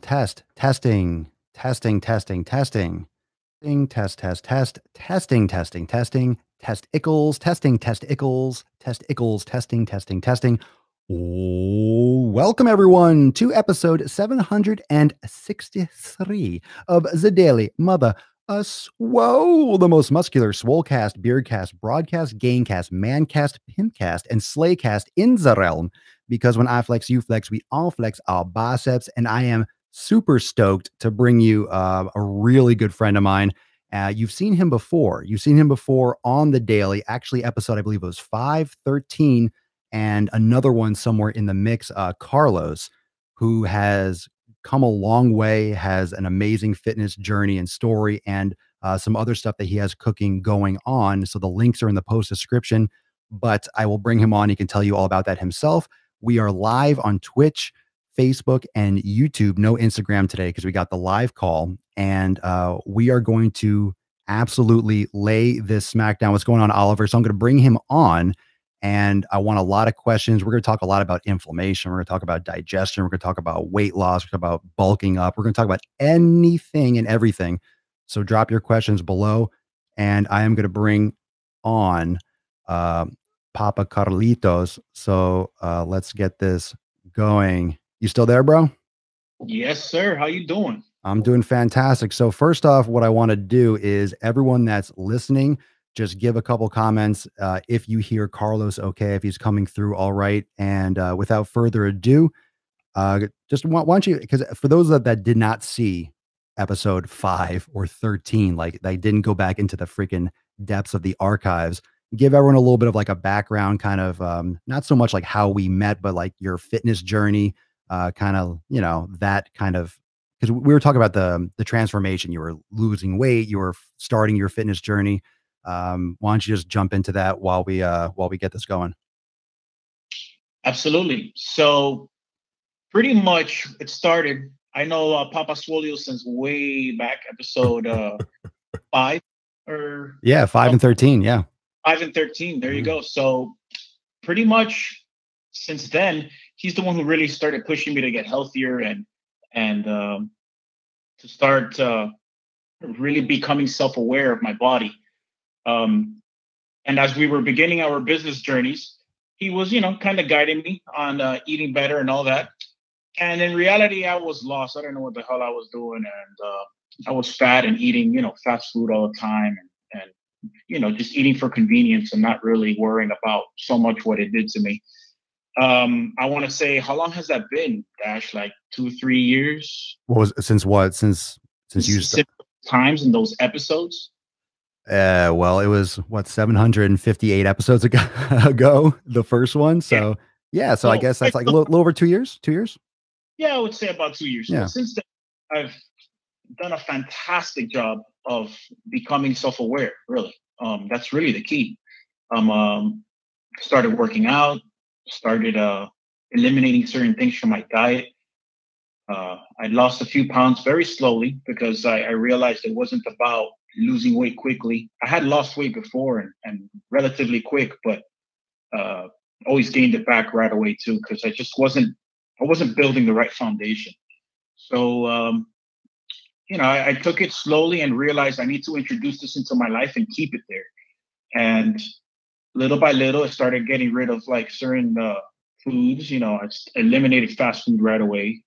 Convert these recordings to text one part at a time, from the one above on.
testing, testing, testing, testing, testing, test ickles, test ickles, testing. Oh, welcome everyone to episode 763 of the Daily Mother Swole, the most muscular Swolecast, Beardcast, Broadcast, Gaincast, Mancast, Pimpcast, and Slaycast in the realm. Because when I flex, you flex, we all flex our biceps, and I am super stoked to bring you a really good friend of mine. You've seen him before. You've seen him before on the daily, actually, episode, I believe it was 513, and another one somewhere in the mix, Carlos, who has come a long way, has an amazing fitness journey and story, and some other stuff that he has cooking going on. So the links are in the post description, but I will bring him on. He can tell you all about that himself. We are live on Twitch, Facebook, and YouTube. No Instagram today because we got the live call, and we are going to absolutely lay this smackdown. What's going on, Oliver? So I'm going to bring him on, and I want a lot of questions. We're going to talk a lot about inflammation. We're going to talk about digestion. We're going to talk about weight loss. We're going to talk about bulking up. We're going to talk about anything and everything. So drop your questions below, and I am going to bring on Papa Carlitos. So let's get this going. You still there, bro? Yes, sir. How you doing? I'm doing fantastic. So first off, what I want to do is everyone that's listening, just give a couple comments if you hear Carlos okay, if he's coming through all right. And without further ado, just why don't you, because for those that did not see episode 5 or 13, like they didn't go back into the freaking depths of the archives, give everyone a little bit of like a background, kind of not so much like how we met, but like your fitness journey, kind of, that kind of, because we were talking about the transformation. You were losing weight, you were starting your fitness journey. Why don't you just jump into that while we get this going? Absolutely. So pretty much it started. I know Papa Swolio since way back, episode 5 or Yeah, 5 and 13. Yeah. 5 and 13. There you go. So pretty much since then, he's the one who really started pushing me to get healthier and to start really becoming self-aware of my body. Um, and as we were beginning our business journeys, he was, kind of guiding me on eating better and all that. And in reality, I was lost. I don't know what the hell I was doing, and I was fat and eating, fast food all the time, and just eating for convenience and not really worrying about so much what it did to me. I want to say, how long has that been, Dash? Like 2, 3 years? Since you Since times in those episodes? well, it was what, 758 episodes ago, the first one. So so I guess that's like a little over 2 years. 2 years. Yeah, I would say about 2 years. Yeah. So since then, I've done a fantastic job of becoming self-aware. Really, that's really the key. Started working out, started eliminating certain things from my diet. I lost a few pounds very slowly because I realized it wasn't about losing weight quickly. I had lost weight before and relatively quick, but always gained it back right away too because I wasn't building the right foundation. So I took it slowly and realized I need to introduce this into my life and keep it there. And little by little, I started getting rid of like certain foods. I eliminated fast food right away.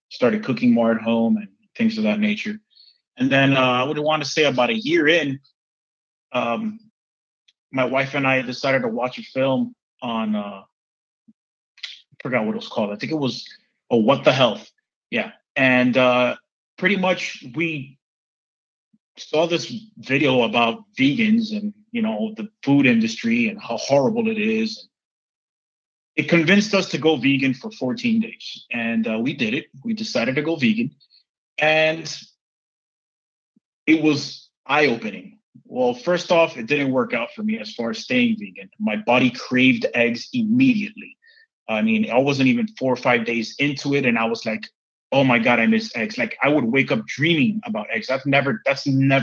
Started cooking more at home and things of that nature. And then I would want to say about a year in, my wife and I decided to watch a film on, I forgot what it was called. I think it was, oh, What the Health. Yeah. And pretty much we saw this video about vegans and, the food industry and how horrible it is. It convinced us to go vegan for 14 days. And we did it. We decided to go vegan. And it was eye-opening. Well, first off, it didn't work out for me as far as staying vegan. My body craved eggs immediately. I mean, I wasn't even 4 or 5 days into it, and I was like, "Oh my God, I miss eggs!" Like I would wake up dreaming about eggs. That's never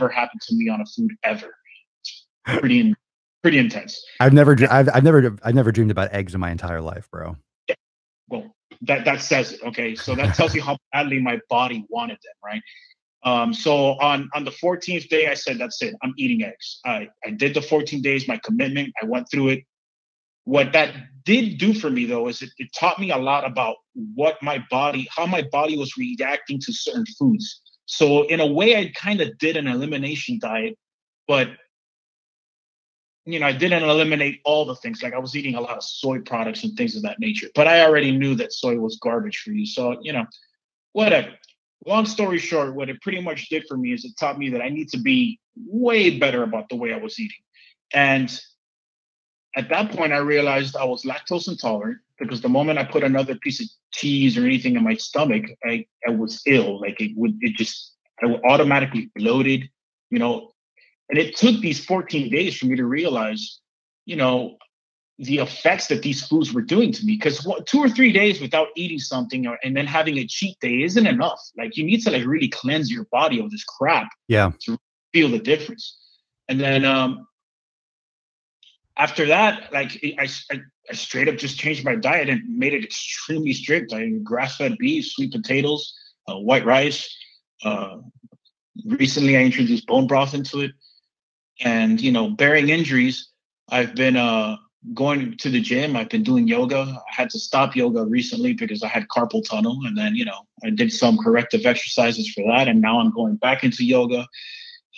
happened to me on a food ever. It's pretty intense. I've never dreamed about eggs in my entire life, bro. Well, that says it. Okay, so that tells you how badly my body wanted them, right? So on the 14th day, I said, that's it. I'm eating eggs. I did the 14 days, my commitment. I went through it. What that did do for me, though, is it taught me a lot about how my body was reacting to certain foods. So in a way, I kind of did an elimination diet, but I didn't eliminate all the things. Like I was eating a lot of soy products and things of that nature, but I already knew that soy was garbage for you. So, whatever. Long story short, what it pretty much did for me is it taught me that I need to be way better about the way I was eating. And at that point, I realized I was lactose intolerant because the moment I put another piece of cheese or anything in my stomach, I was ill. Like I would automatically bloated, you know. And it took these 14 days for me to realize, you know, the effects that these foods were doing to me. Because 2 or 3 days without eating something and then having a cheat day isn't enough. Like you need to like really cleanse your body of this crap Yeah. to feel the difference. And then after that, like I straight up just changed my diet and made it extremely strict. I ate grass-fed beef, sweet potatoes, white rice. Uh, Recently, I introduced bone broth into it, and bearing injuries, I've been going to the gym. I've been doing yoga. I had to stop yoga recently because I had carpal tunnel, and then I did some corrective exercises for that, and now I'm going back into yoga.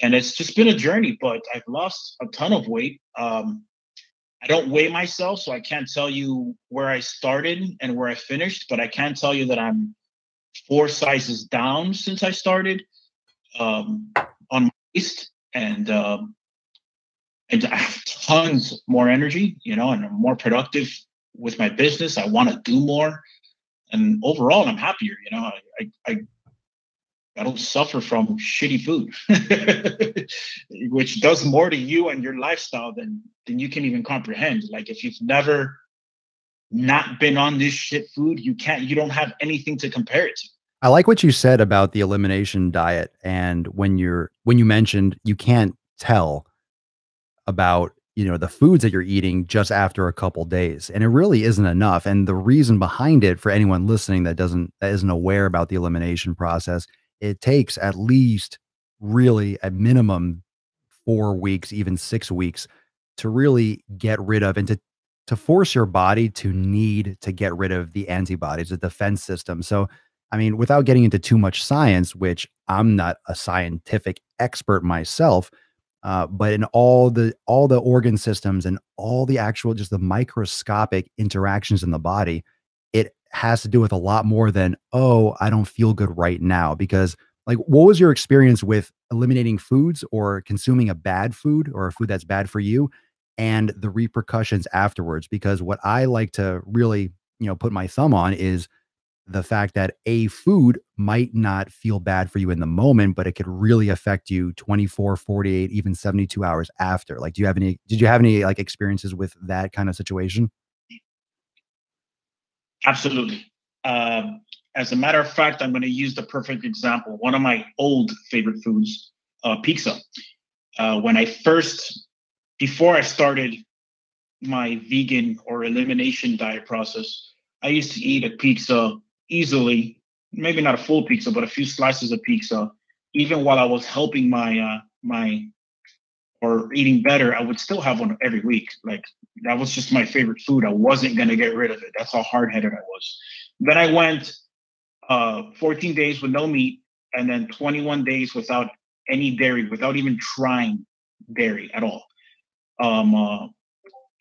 And it's just been a journey, but I've lost a ton of weight. I don't weigh myself, so I can't tell you where I started and where I finished, but I can tell you that I'm 4 sizes down since I started on my waist, and I have tons more energy, and I'm more productive with my business. I want to do more, and overall, I'm happier. I don't suffer from shitty food, which does more to you and your lifestyle than you can even comprehend. Like if you've never not been on this shit food, you don't have anything to compare it to. I like what you said about the elimination diet. And when you mentioned you can't tell about, the foods that you're eating just after a couple days. And it really isn't enough. And the reason behind it for anyone listening that isn't aware about the elimination process, it takes at least really at minimum 4 weeks, even 6 weeks to really get rid of and to force your body to need to get rid of the antibodies, the defense system. So, I mean, without getting into too much science, which I'm not a scientific expert myself, but in all the organ systems and all the actual just the microscopic interactions in the body, it has to do with a lot more than, oh, I don't feel good right now. Because like, what was your experience with eliminating foods or consuming a bad food or a food that's bad for you and the repercussions afterwards? Because what I like to really, put my thumb on is the fact that a food might not feel bad for you in the moment, but it could really affect you 24, 48, even 72 hours after. Like, did you have any like experiences with that kind of situation? Absolutely. As a matter of fact, I'm going to use the perfect example. One of my old favorite foods, pizza. When before I started my vegan or elimination diet process, I used to eat a pizza easily, maybe not a full pizza, but a few slices of pizza. Even while I was helping my or eating better, I would still have one every week. Like that was just my favorite food. I wasn't gonna get rid of it. That's how hard headed I was. Then I went 14 days with no meat, and then 21 days without any dairy, without even trying dairy at all. Um, uh,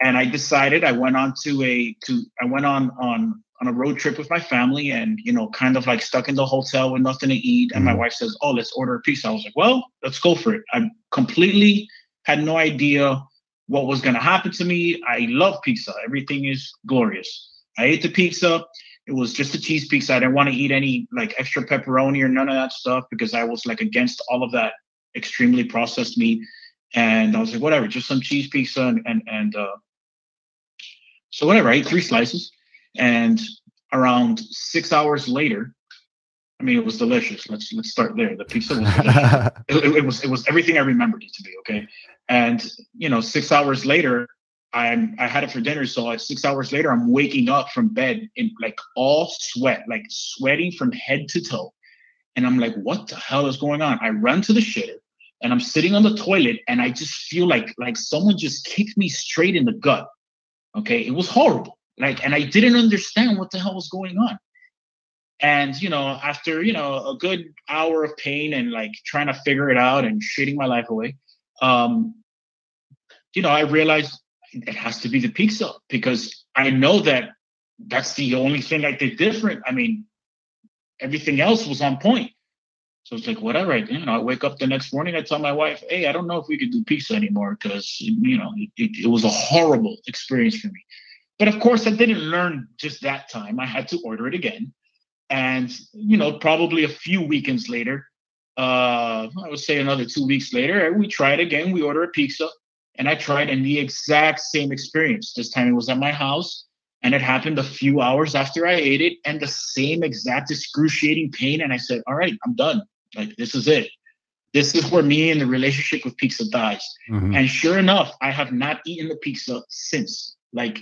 and I decided I went on I went on a road trip with my family, and kind of like stuck in the hotel with nothing to eat. And my Mhm. wife says, "Oh, let's order a pizza." I was like, "Well, let's go for it." I completely had no idea what was going to happen to me. I love pizza. Everything is glorious. I ate the pizza. It was just a cheese pizza. I didn't want to eat any like extra pepperoni or none of that stuff because I was like against all of that extremely processed meat. And I was like, whatever, just some cheese pizza and so whatever. I ate 3 slices, and around 6 hours later, I mean, it was delicious. Let's start there. The pizza was delicious. It was everything I remembered it to be. Okay, and 6 hours later, I had it for dinner. So like 6 hours later, I'm waking up from bed in like all sweat, like sweating from head to toe. And I'm like, what the hell is going on? I run to the shitter and I'm sitting on the toilet and I just feel like someone just kicked me straight in the gut. Okay. It was horrible. Like, and I didn't understand what the hell was going on. And, after, a good hour of pain and like trying to figure it out and shitting my life away, um, I realized it has to be the pizza because I know that that's the only thing I did different. I mean, everything else was on point. So it's like, whatever. I wake up the next morning, I tell my wife, hey, I don't know if we could do pizza anymore because, it was a horrible experience for me. But of course, I didn't learn just that time. I had to order it again. And, probably a few weekends later, I would say another 2 weeks later, we tried again. We order a pizza and I tried in the exact same experience. This time it was at my house and it happened a few hours after I ate it and the same exact excruciating pain. And I said, all right, I'm done. Like, this is it. This is where me and the relationship with pizza dies. Mhm. And sure enough, I have not eaten the pizza since. Like,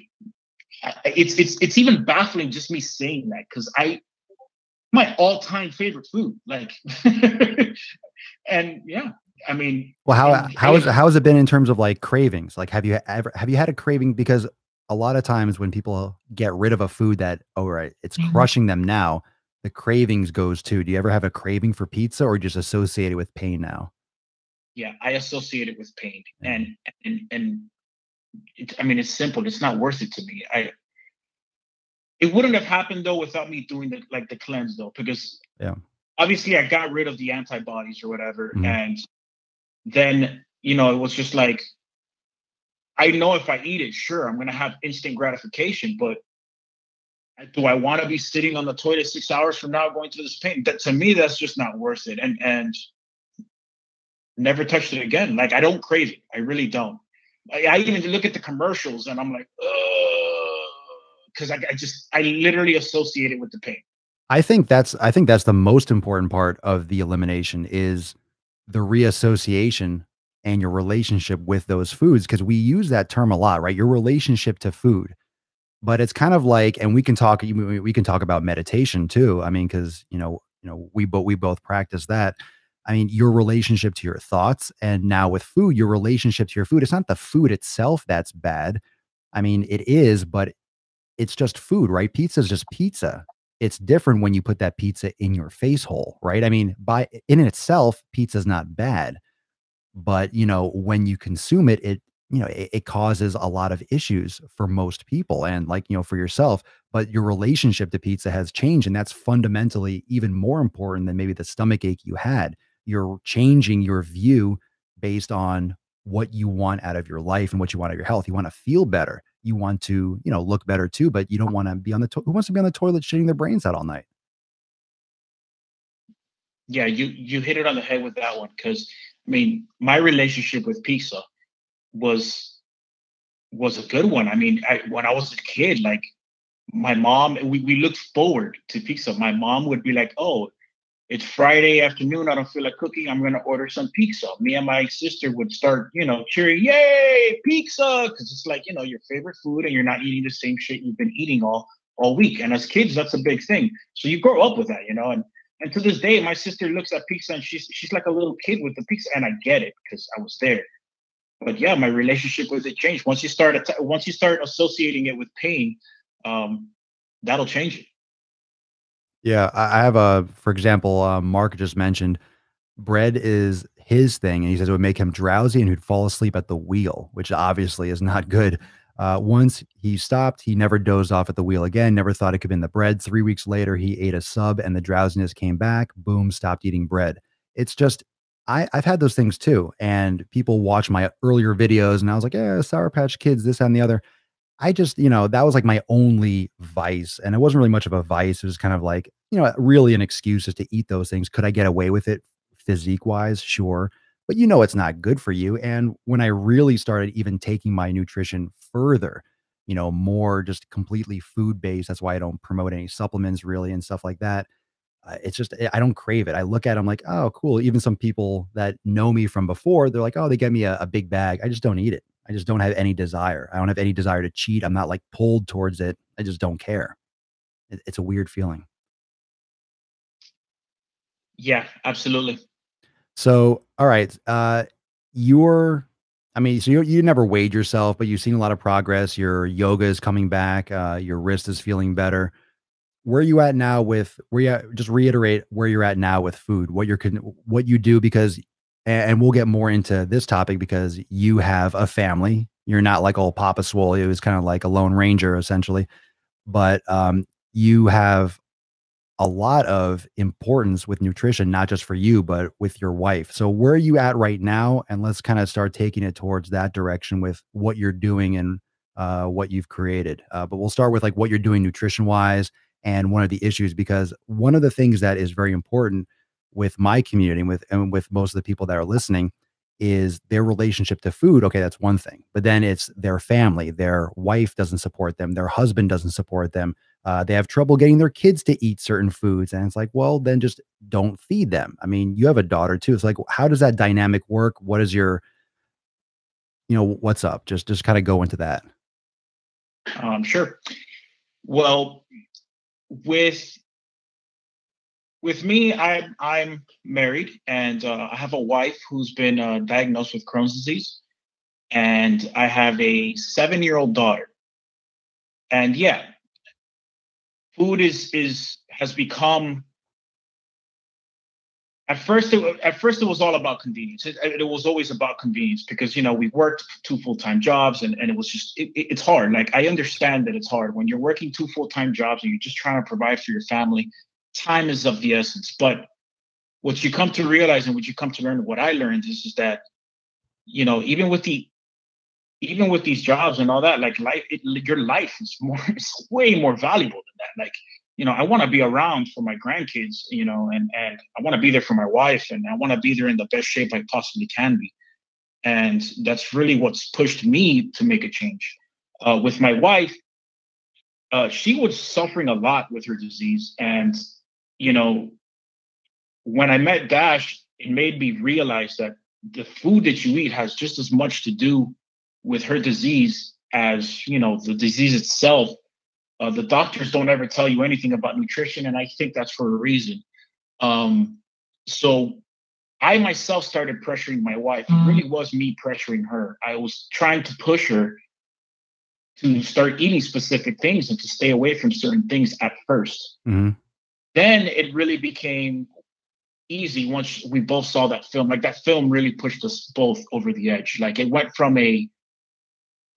it's even baffling just me saying that because my all-time favorite food. Like, and yeah, I mean, Well, and how has it been in terms of like cravings? Like, have you had a craving? Because a lot of times when people get rid of a food that, oh right, it's crushing them now, the cravings goes too. Do you ever have a craving for pizza or just associate it with pain now? yeah, I associate it with pain, Yeah. and I mean, it's simple. It's not worth it to me. It wouldn't have happened though without me doing the cleanse though, because Yeah. obviously I got rid of the antibodies or whatever, Mhm. and then it was just like I know if I eat it, sure, I'm gonna have instant gratification, but do I want to be sitting on the toilet 6 hours from now going through this pain? That to me, that's just not worth it. And never touched it again. Like I don't crave it. I really don't. I even look at the commercials and I'm like, because I literally associate it with the pain. I think that's the most important part of the elimination is the reassociation and your relationship with those foods because we use that term a lot, right? Your relationship to food. But it's kind of like, and we can talk about meditation too. I mean, because we both practice that. I mean, your relationship to your thoughts, and now with food, your relationship to your food. It's not the food itself that's bad. I mean, it is, but it's just food, right? Pizza is just pizza. It's different when you put that pizza in your face hole, right? I mean, by in itself, pizza is not bad, but when you consume it, it causes a lot of issues for most people and like for yourself. But your relationship to pizza has changed, and that's fundamentally even more important than maybe the stomach ache you had. You're changing your view based on what you want out of your life and what you want out of your health. You want to feel better, you want to look better too, but you don't want to be on who wants to be on the toilet shitting their brains out all night? Yeah, you hit it on the head with that one because I mean, my relationship with pizza was was a good one. I mean, when I was a kid, like my mom, we looked forward to pizza. My mom would be like, "Oh, it's Friday afternoon. I don't feel like cooking. I'm gonna order some pizza." Me and my sister would start, cheering, "Yay, pizza!" Because it's like your favorite food, and you're not eating the same shit you've been eating all week. And as kids, that's a big thing. So you grow up with that, And to this day, my sister looks at pizza and she's like a little kid with the pizza, and I get it because I was there. But yeah, my relationship with it changed. Once you start associating it with pain, um, that'll change it. Yeah, I have a, for example, Mark just mentioned bread is his thing, and he says it would make him drowsy and he'd fall asleep at the wheel, which obviously is not good. Once he stopped, he never dozed off at the wheel again, never thought it could be in the bread. 3 weeks later, he ate a sub and the drowsiness came back. Boom, stopped eating bread. It's just, I've had those things too. And people watch my earlier videos and I was like, yeah, Sour Patch Kids, this and the other. I just, that was like my only vice. And it wasn't really much of a vice. It was kind of like, really an excuse just to eat those things. Could I get away with it physique wise? Sure. But it's not good for you. And when I really started even taking my nutrition further, more just completely food based, that's why I don't promote any supplements really and stuff like that. It's just, I don't crave it. I look at them like, oh, cool. Even some people that know me from before, they're like, oh, they get me a big bag. I just don't eat it. I just don't have any desire. I don't have any desire to cheat. I'm not like pulled towards it. I just don't care. It's a weird feeling. Yeah, absolutely. So, all right, you're I mean, so you never weighed yourself, but you've seen a lot of progress. Your yoga is coming back. Your wrist is feeling better. Where are you at now with where you at, just reiterate where you're at now with food, what you do because and we'll get more into this topic because you have a family. You're not like old Papa Swole. It was kind of like a lone ranger essentially, but you have a lot of importance with nutrition, not just for you, but with your wife. So where are you at right now? And let's kind of start taking it towards that direction with what you're doing and what you've created. But we'll start with like what you're doing nutrition wise and one of the issues, because one of the things that is very important with my community and with most of the people that are listening is their relationship to food. Okay, that's one thing, but then it's their family. Their wife doesn't support them. Their husband doesn't support them. They have trouble getting their kids to eat certain foods. And it's like, well, then just don't feed them. I mean, you have a daughter too. It's like, how does that dynamic work? What is your, what's up? Just kind of go into that. Sure. Well, with with me, I'm married, and I have a wife who's been diagnosed with Crohn's disease, and I have a 7-year-old daughter. And yeah, food is has become at first it was all about convenience. It was always about convenience because we worked two full-time jobs, and it was just it's hard. Like, I understand that it's hard when you're working two full-time jobs and you're just trying to provide for your family. Time is of the essence. But what you come to realize and what you come to learn, what I learned is that even with these jobs and all that, like your life is more, it's way more valuable than that. Like, I want to be around for my grandkids, and I want to be there for my wife, and I want to be there in the best shape I possibly can be. And that's really what's pushed me to make a change. With my wife, she was suffering a lot with her disease. And, you know, when I met Dash, it made me realize that the food that you eat has just as much to do with her disease as the disease itself. The doctors don't ever tell you anything about nutrition, and I think that's for a reason. Um, so I myself started pressuring my wife. It really was me pressuring her. I was trying to push her to start eating specific things and to stay away from certain things at first. Hmm. Then it really became easy once we both saw that film. Like, that film really pushed us both over the edge. Like, it went from a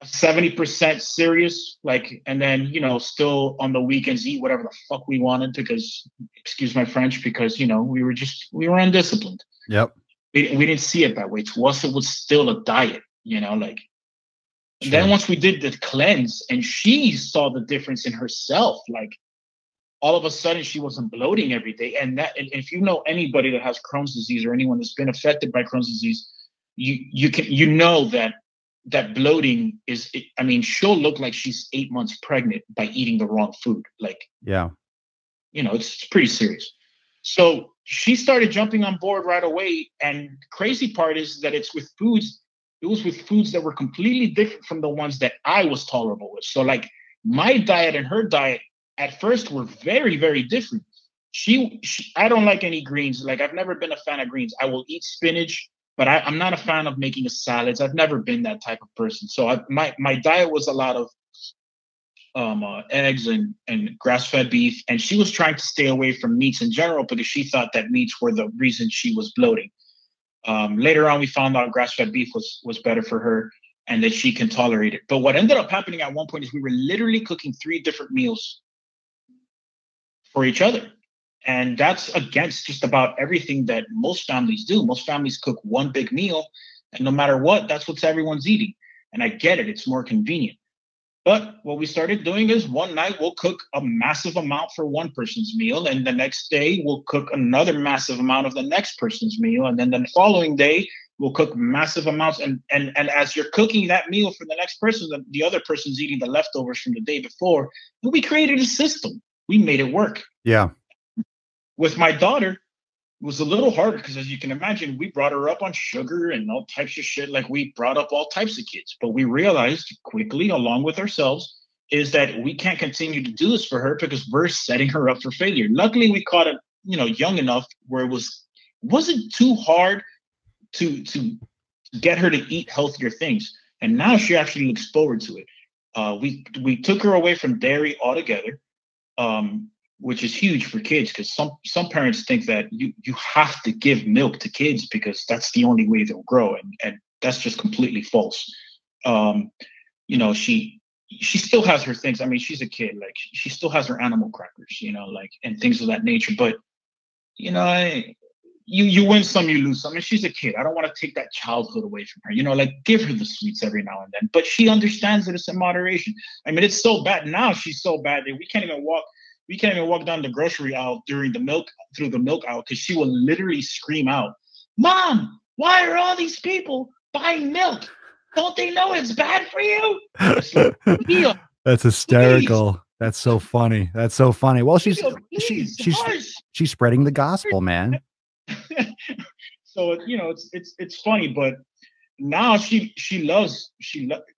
70% serious, like, and then still on the weekends eat whatever the fuck we wanted because, excuse my French, because we were undisciplined. Yep. We didn't see it that way. To us, it was still a diet, like. And then Sure. once we did the cleanse and she saw the difference in herself, like, all of a sudden she wasn't bloating every day. And if you know anybody that has Crohn's disease or anyone that's been affected by Crohn's disease, you know that bloating is, I mean, she'll look like she's 8 months pregnant by eating the wrong food. Like, Yeah. it's pretty serious. So she started jumping on board right away. And crazy part is that it was with foods that were completely different from the ones that I was tolerable with. So, like, my diet and her diet at first were very, very different. I don't like any greens. Like, I've never been a fan of greens. I will eat spinach, but I'm not a fan of making salads. I've never been that type of person. So my diet was a lot of eggs and grass-fed beef, and she was trying to stay away from meats in general because she thought that meats were the reason she was bloating. Later on, we found out grass-fed beef was better for her and that she can tolerate it. But what ended up happening at one point is we were literally cooking 3 different meals for each other. And that's against just about everything that most families do. Most families cook one big meal, and no matter what, that's what everyone's eating. And I get it, it's more convenient. But what we started doing is one night we'll cook a massive amount for one person's meal, and the next day we'll cook another massive amount of the next person's meal, and then the following day we'll cook massive amounts. And as you're cooking that meal for the next person, the other person's eating the leftovers from the day before. And we created a system. We made it work. Yeah. With my daughter, was a little harder because, as you can imagine, we brought her up on sugar and all types of shit. Like we brought up all types of kids, but we realized quickly, along with ourselves, is that we can't continue to do this for her because we're setting her up for failure. Luckily, we caught it, young enough where wasn't too hard to get her to eat healthier things, and now she actually looks forward to it. We took her away from dairy altogether, which is huge for kids because some parents think that you have to give milk to kids because that's the only way they'll grow, and that's just completely false. Um, she still has her things. I mean, she's a kid, like she still has her animal crackers, like and things of that nature. But I, you win some, you lose some. And she's a kid. I don't want to take that childhood away from her. Like give her the sweets every now and then. But she understands that it's in moderation. I mean, it's so bad now. She's so bad that we can't even walk. We can't even walk down the grocery aisle through the milk aisle, because she will literally scream out, "Mom, why are all these people buying milk? Don't they know it's bad for you?" It's like, Mia, That's please, hysterical. That's so funny. That's so funny. Well, Mia, she please, she's hush. she's spreading the gospel, man. So it's funny, but now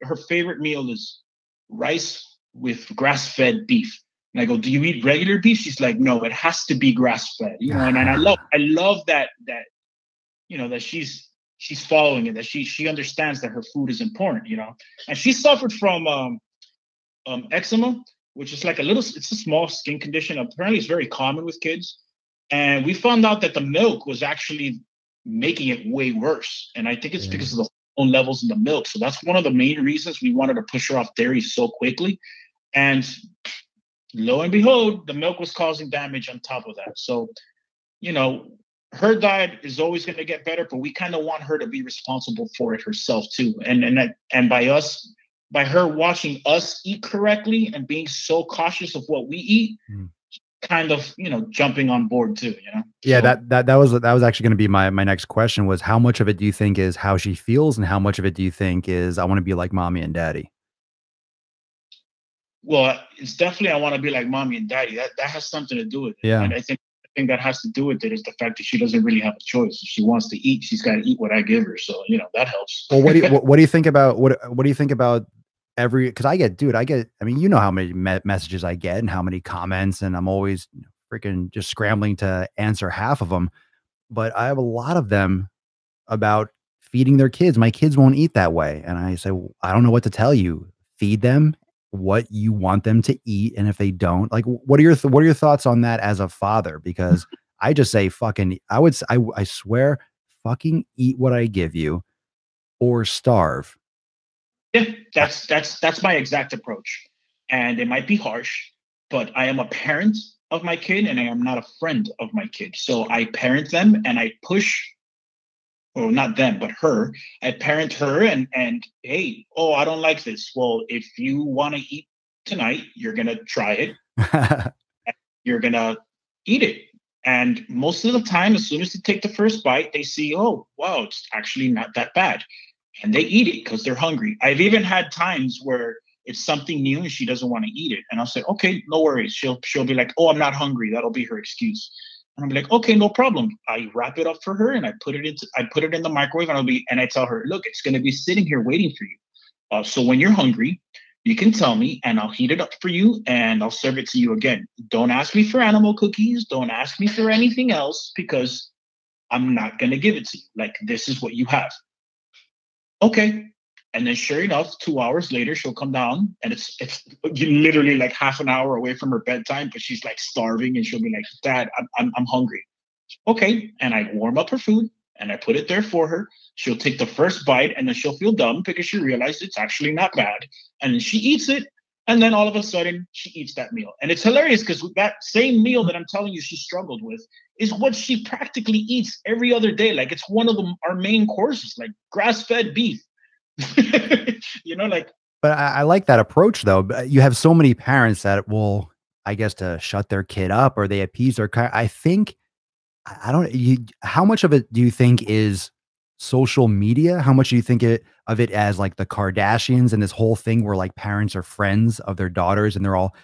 her favorite meal is rice with grass fed beef. And I go, "Do you eat regular beef?" She's like, "No, it has to be grass fed." And I love that she's following it, that she understands that her food is important. And she suffered from eczema, which is like it's a small skin condition. Apparently, it's very common with kids. And we found out that the milk was actually making it way worse. And I think it's Yeah. because of the hormone levels in the milk. So that's one of the main reasons we wanted to push her off dairy so quickly. And lo and behold, the milk was causing damage on top of that. So, you know, her diet is always going to get better, but we kind of want her to be responsible for it herself too. And by her watching us eat correctly and being so cautious of what we eat, Mm. kind of, jumping on board too. Yeah, So, that was actually going to be my next question was how much of it do you think is how she feels and how much of it do you think is I want to be like mommy and daddy? well, it's definitely I want to be like mommy and daddy. That has something to do with it, Yeah. and I think the thing that has to do with it is the fact that she doesn't really have a choice. If she wants to eat, she's got to eat what I give her. So that helps. Well, what do you think about what do you think about every because I mean, you know how many messages I get and how many comments and I'm always freaking just scrambling to answer half of them, but I have a lot of them about feeding their kids. My kids won't eat that way. And I say, "Well, I don't know what to tell you. Feed them what you want them to eat. And if they don't, like, what are your thoughts on that as a father? Because I just say, fucking, I swear, fucking eat what I give you or starve." Yeah, I- that's my exact approach, and it might be harsh, but I am a parent of my kid, and I am not a friend of my kid. So I parent them, and I push, or not them, but her. I parent her, and hey, oh, I don't like this. Well, if you want to eat tonight, you're gonna try it. You're gonna eat it. And most of the time, as soon as they take the first bite, they see, oh, wow, it's actually not that bad. And they eat it because they're hungry. I've even had times where it's something new and she doesn't want to eat it. And I'll say, okay, no worries. She'll be like, oh, I'm not hungry. That'll be her excuse. And I'll be like, okay, no problem. I wrap it up for her and I put it in the microwave, and I tell her, look, it's gonna be sitting here waiting for you. So when you're hungry, you can tell me and I'll heat it up for you and I'll serve it to you again. Don't ask me for animal cookies. Don't ask me for anything else because I'm not going to give it to you. Like, this is what you have. Okay. And then sure enough, 2 hours later, she'll come down and it's literally like half an hour away from her bedtime, but she's like starving and she'll be like, Dad, I'm hungry. Okay. And I warm up her food and I put it there for her. She'll take the first bite and then she'll feel dumb because she realized it's actually not bad. And then she eats it. And then all of a sudden she eats that meal. And it's hilarious because that same meal that I'm telling you she struggled with is what she practically eats every other day. Like it's one of our main courses, like grass fed beef. Like, But I like that approach though. But you have so many parents that will, I guess, to shut their kid up or they appease their I think I don't how much of it do you think is social media? How much do you think of it as like the Kardashians and this whole thing where like parents are friends of their daughters and they're all,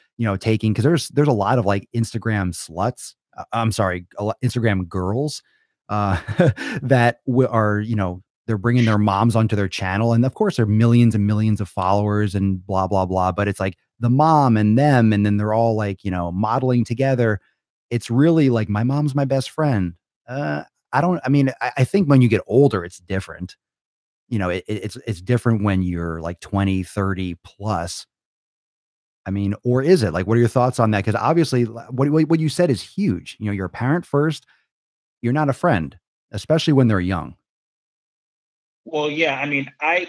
taking because there's a lot of like Instagram sluts. I'm sorry, Instagram girls uh, that are, they're bringing their moms onto their channel. And of course, there are millions and millions of followers and blah, blah, blah. But it's like the mom and them. And then they're all like, modeling together. It's really like my mom's my best friend. Uh, I mean, I think when you get older, it's different. It's different when you're like 20, 30 plus. I mean, or is it? Like, what are your thoughts on that? Because obviously, what you said is huge. You're a parent first. You're not a friend, especially when they're young. Well, yeah, I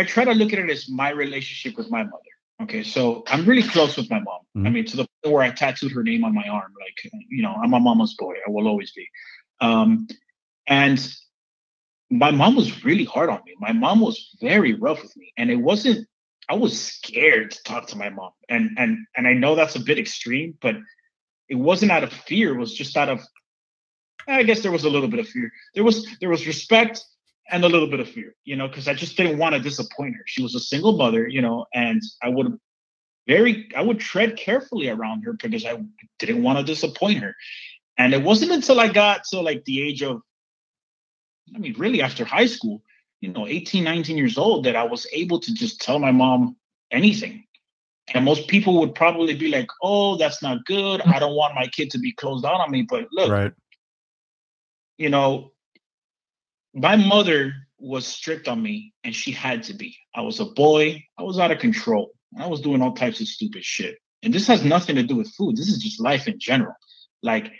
try to look at it as my relationship with my mother. Okay, so I'm really close with my mom. I Mhm. mean, to the point where I tattooed her name on my arm. Like, I'm a mama's boy. I will always be. Um, and my mom was really hard on me. My mom was very rough with me, and it wasn't. I was scared to talk to my mom, and I know that's a bit extreme, but it wasn't out of fear. It was just out of, I guess there was a little bit of fear. There was respect and a little bit of fear, because I just didn't want to disappoint her. She was a single mother, and I would tread carefully around her because I didn't want to disappoint her. And it wasn't until I got to like the age of, really after high school, 18, 19 years old, that I was able to just tell my mom anything. And most people would probably be like, oh, that's not good. I don't want my kid to be closed out on me. But look, Right. you know, my mother was strict on me and she had to be. I was a boy, I was out of control. I was doing all types of stupid shit. And this has nothing to do with food. This is just life in general. Like,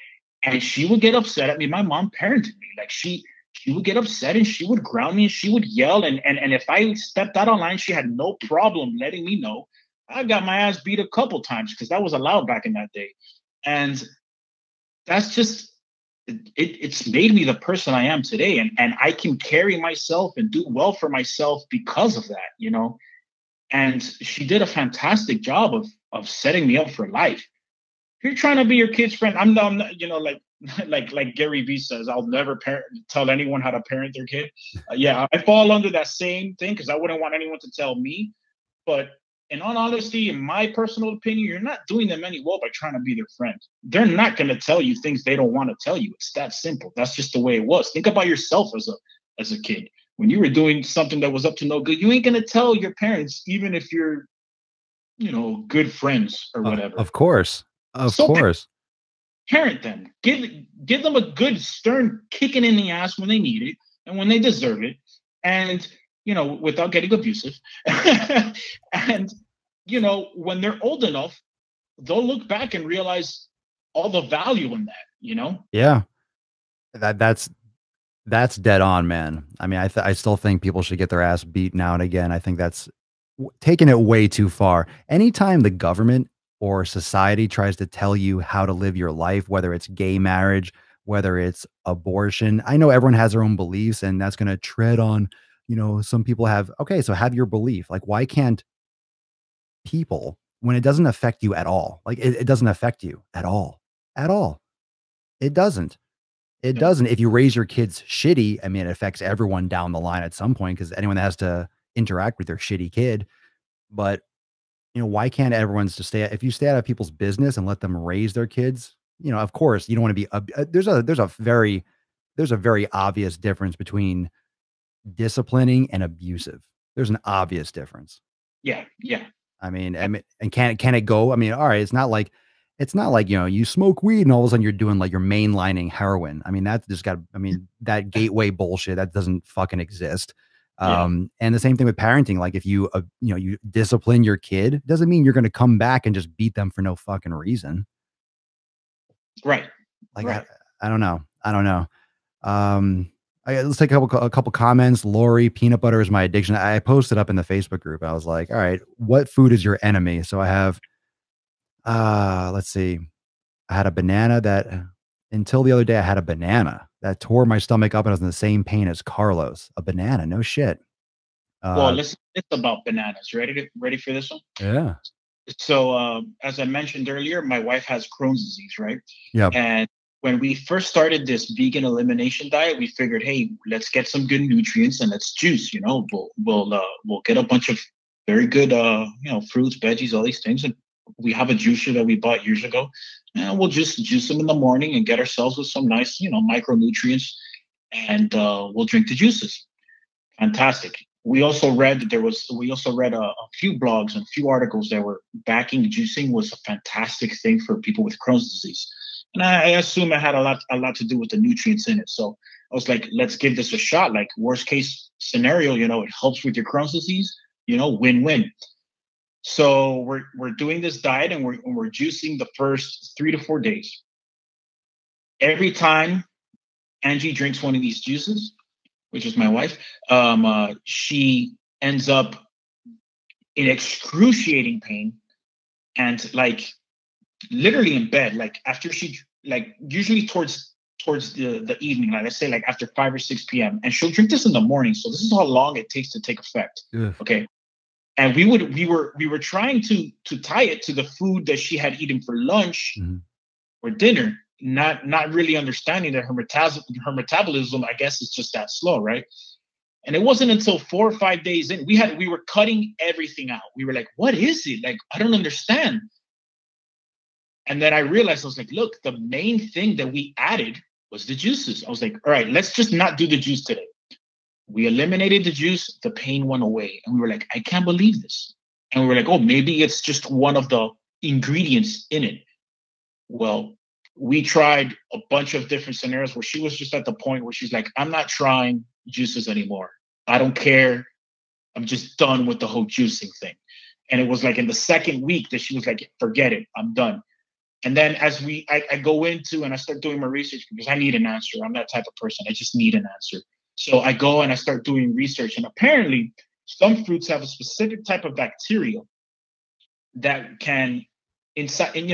and she would get upset at me. My mom parented me. Like she would get upset and she would ground me and she would yell. And if I stepped out of line, she had no problem letting me know. I got my ass beat a couple times because that was allowed back in that day. And that's just it's made me the person I am today, and I can carry myself and do well for myself because of that. And she did a fantastic job of setting me up for life. If you're trying to be your kid's friend, I'm not, like like Gary Vee says, I'll never tell anyone how to parent their kid. Yeah, I fall under that same thing because I wouldn't want anyone to tell me. But in all honesty, in my personal opinion, you're not doing them any well by trying to be their friend. They're not going to tell you things they don't want to tell you. It's that simple. That's just the way it was. Think about yourself as a kid. When you were doing something that was up to no good, you ain't going to tell your parents, even if you're, good friends or whatever. Of course. Of So course. parent them. Give them a good stern kicking in the ass when they need it and when they deserve it. And without getting abusive. And when they're old enough, they'll look back and realize all the value in that. Yeah. That's dead on, man. I mean, I still think people should get their ass beat now and again. I think that's taking it way too far. Anytime the government or society tries to tell you how to live your life, whether it's gay marriage, whether it's abortion, I know everyone has their own beliefs and that's going to tread on, some people have, okay, so have your belief. Like, why can't people, when it doesn't affect you at all, like it doesn't affect you at all. It doesn't. It Yeah. doesn't. If you raise your kids shitty, I mean, it affects everyone down the line at some point because anyone that has to interact with their shitty kid. But why can't everyone's just if you stay out of people's business and let them raise their kids, of course, you don't want to be, there's a very obvious difference between disciplining and abusive. There's an obvious difference. Yeah. Yeah. And can it go? I mean, all right, it's not like, you smoke weed and all of a sudden you're doing like you're mainlining heroin. I mean, that's just got, I mean, that gateway bullshit that doesn't fucking exist. Yeah. And the same thing with parenting. Like if you, you discipline your kid, doesn't mean you're going to come back and just beat them for no fucking reason. Right. Like, Right. I don't know. I don't know. Let's take a couple comments. Lori, peanut butter is my addiction. I posted up in the Facebook group. I was like, all right, what food is your enemy? So I have, let's see. I had a banana that until the other day, I had a banana that tore my stomach up and I was in the same pain as Carlos. A banana, no shit. Well, Uh, it's about bananas. Ready for this one? yeah. So, as I mentioned earlier, my wife has Crohn's disease, right? Yeah. And when we first started this vegan elimination diet, we figured, hey, let's get some good nutrients and let's juice. We'll get a bunch of very good, fruits, veggies, all these things, and We have a juicer that we bought years ago, and we'll just juice them in the morning and get ourselves with some nice, micronutrients, and we'll drink the juices. Fantastic. We also read a few blogs and a few articles that were backing juicing was a fantastic thing for people with Crohn's disease. And I assume it had a lot to do with the nutrients in it. So I was like, let's give this a shot. Like worst case scenario, it helps with your Crohn's disease, win-win. So we're doing this diet and we're juicing the first 3 to 4 days. Every time Angie drinks one of these juices, which is my wife, she ends up in excruciating pain and like literally in bed. Like after she like usually towards the evening, like I say like after 5 or 6 p.m. And she'll drink this in the morning. So this is how long it takes to take effect. Ugh. Okay. And we were trying to tie it to the food that she had eaten for lunch Mhm. or dinner, not really understanding that her metabolism, I guess, is just that slow, right? And it wasn't until 4 or 5 days in, we were cutting everything out. We were like, what is it? Like, I don't understand. And then I realized, I was like, look, the main thing that we added was the juices. I was like, all right, let's just not do the juice today. We eliminated the juice, the pain went away. And we were like, I can't believe this. And we were like, oh, maybe it's just one of the ingredients in it. Well, we tried a bunch of different scenarios where she was just at the point where she's like, I'm not trying juices anymore. I don't care. I'm just done with the whole juicing thing. And it was like in the second week that she was like, forget it, I'm done. And then I go into and I start doing my research because I need an answer. I'm that type of person. I just need an answer. So I go and I start doing research. And apparently, some fruits have a specific type of bacteria that can inside, and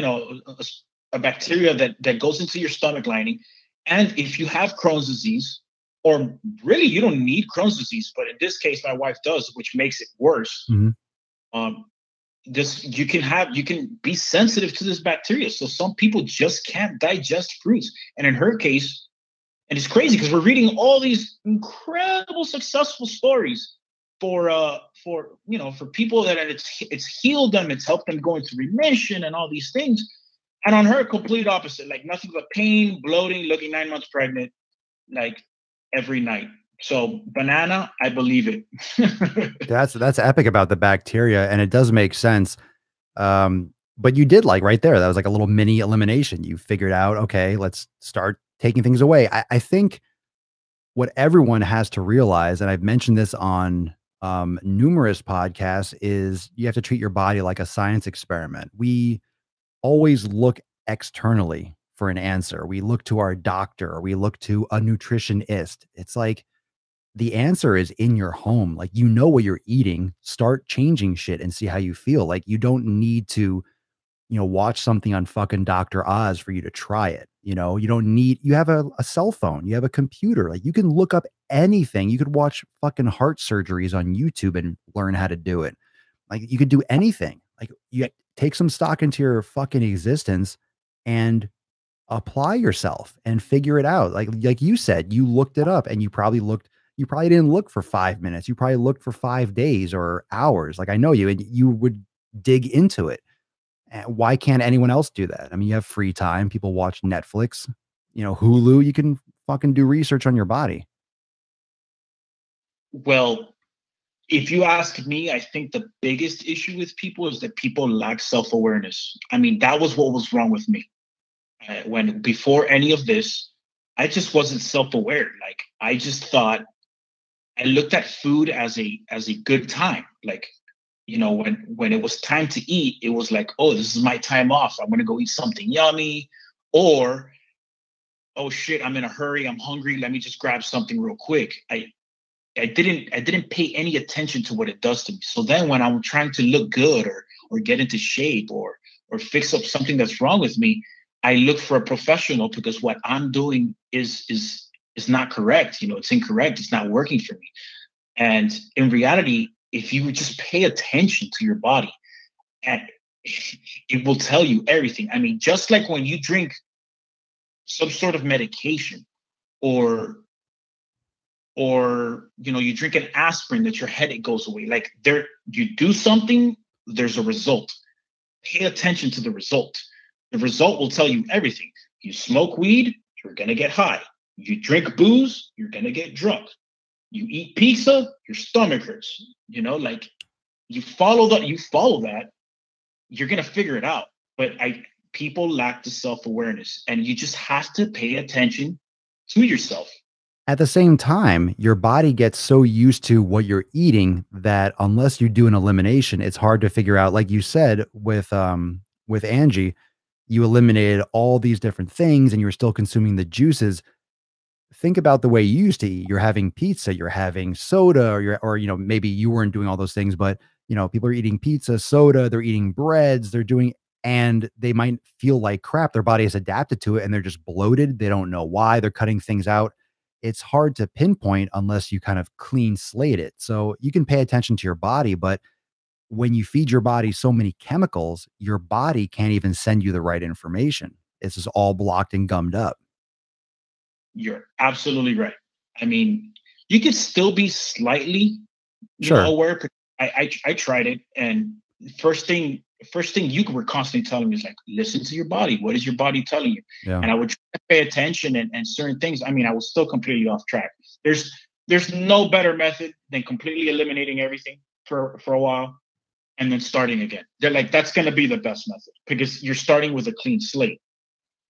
a bacteria that goes into your stomach lining. And if you have Crohn's disease, or really you don't need Crohn's disease, but in this case, my wife does, which makes it worse. Mhm. Um, this you can be sensitive to this bacteria. So some people just can't digest fruits. And in her case, and it's crazy because we're reading all these incredible successful stories for people that it's healed them, it's helped them go into remission and all these things. And on her, complete opposite, like nothing but pain, bloating, looking 9 months pregnant, like every night. So banana, I believe it. That's epic about the bacteria, and it does make sense. But you did like right there, that was like a little mini elimination. You figured out, okay, let's start taking things away. I think what everyone has to realize, and I've mentioned this on numerous podcasts, is you have to treat your body like a science experiment. We always look externally for an answer. We look to our doctor, or we look to a nutritionist. It's like the answer is in your home. Like, you know what you're eating, start changing shit and see how you feel. Like, you don't need to, watch something on fucking Dr. Oz for you to try it. You don't need, you have a cell phone, you have a computer. Like, you can look up anything. You could watch fucking heart surgeries on YouTube and learn how to do it. Like, you could do anything. Like, you take some stock into your fucking existence and apply yourself and figure it out. Like you said, you looked it up, and you probably didn't look for 5 minutes. You probably looked for 5 days or hours. Like, I know you, and you would dig into it. And why can't anyone else do that? I mean, you have free time. People watch Netflix, Hulu. You can fucking do research on your body. Well, if you ask me, I think the biggest issue with people is that people lack self awareness. I mean, that was what was wrong with me. When before any of this, I just wasn't self aware. Like I just thought I looked at food as a good time. Like when it was time to eat, it was like, oh, this is my time off. I'm gonna go eat something yummy, or oh shit, I'm in a hurry. I'm hungry. Let me just grab something real quick. I didn't pay any attention to what it does to me. So then when I'm trying to look good or get into shape or fix up something that's wrong with me, I look for a professional because what I'm doing is not correct. It's incorrect. It's not working for me. And in reality, if you would just pay attention to your body, and it will tell you everything. I mean, just like when you drink some sort of medication or you drink an aspirin that your headache goes away, like there you do something, there's a result. pay attention to the result. The result will tell you everything. You smoke weed, you're gonna get high. You drink booze, you're gonna get drunk. You eat pizza, your stomach hurts. Like you follow that, you're gonna figure it out. But I people lack the self-awareness, and you just have to pay attention to yourself. At the same time, your body gets so used to what you're eating that unless you do an elimination, it's hard to figure out. Like you said with Angie, you eliminated all these different things and you were still consuming the juices. Think about the way you used to eat. You're having pizza, you're having soda, or maybe you weren't doing all those things, but people are eating pizza, soda, they're eating breads, and they might feel like crap. Their body has adapted to it and they're just bloated. They don't know why. They're cutting things out. It's hard to pinpoint unless you kind of clean slate it. So you can pay attention to your body, but when you feed your body so many chemicals, your body can't even send you the right information. It's just all blocked and gummed up. You're absolutely right. I mean, you could still be slightly, Sure. aware. I tried it, and first thing first thing you were constantly telling me is like, listen to your body. What is your body telling you? Yeah. And I would try to pay attention and certain things. I mean, I was still completely off track. There's no better method than completely eliminating everything for a while and then starting again. They're like, that's going to be the best method because you're starting with a clean slate.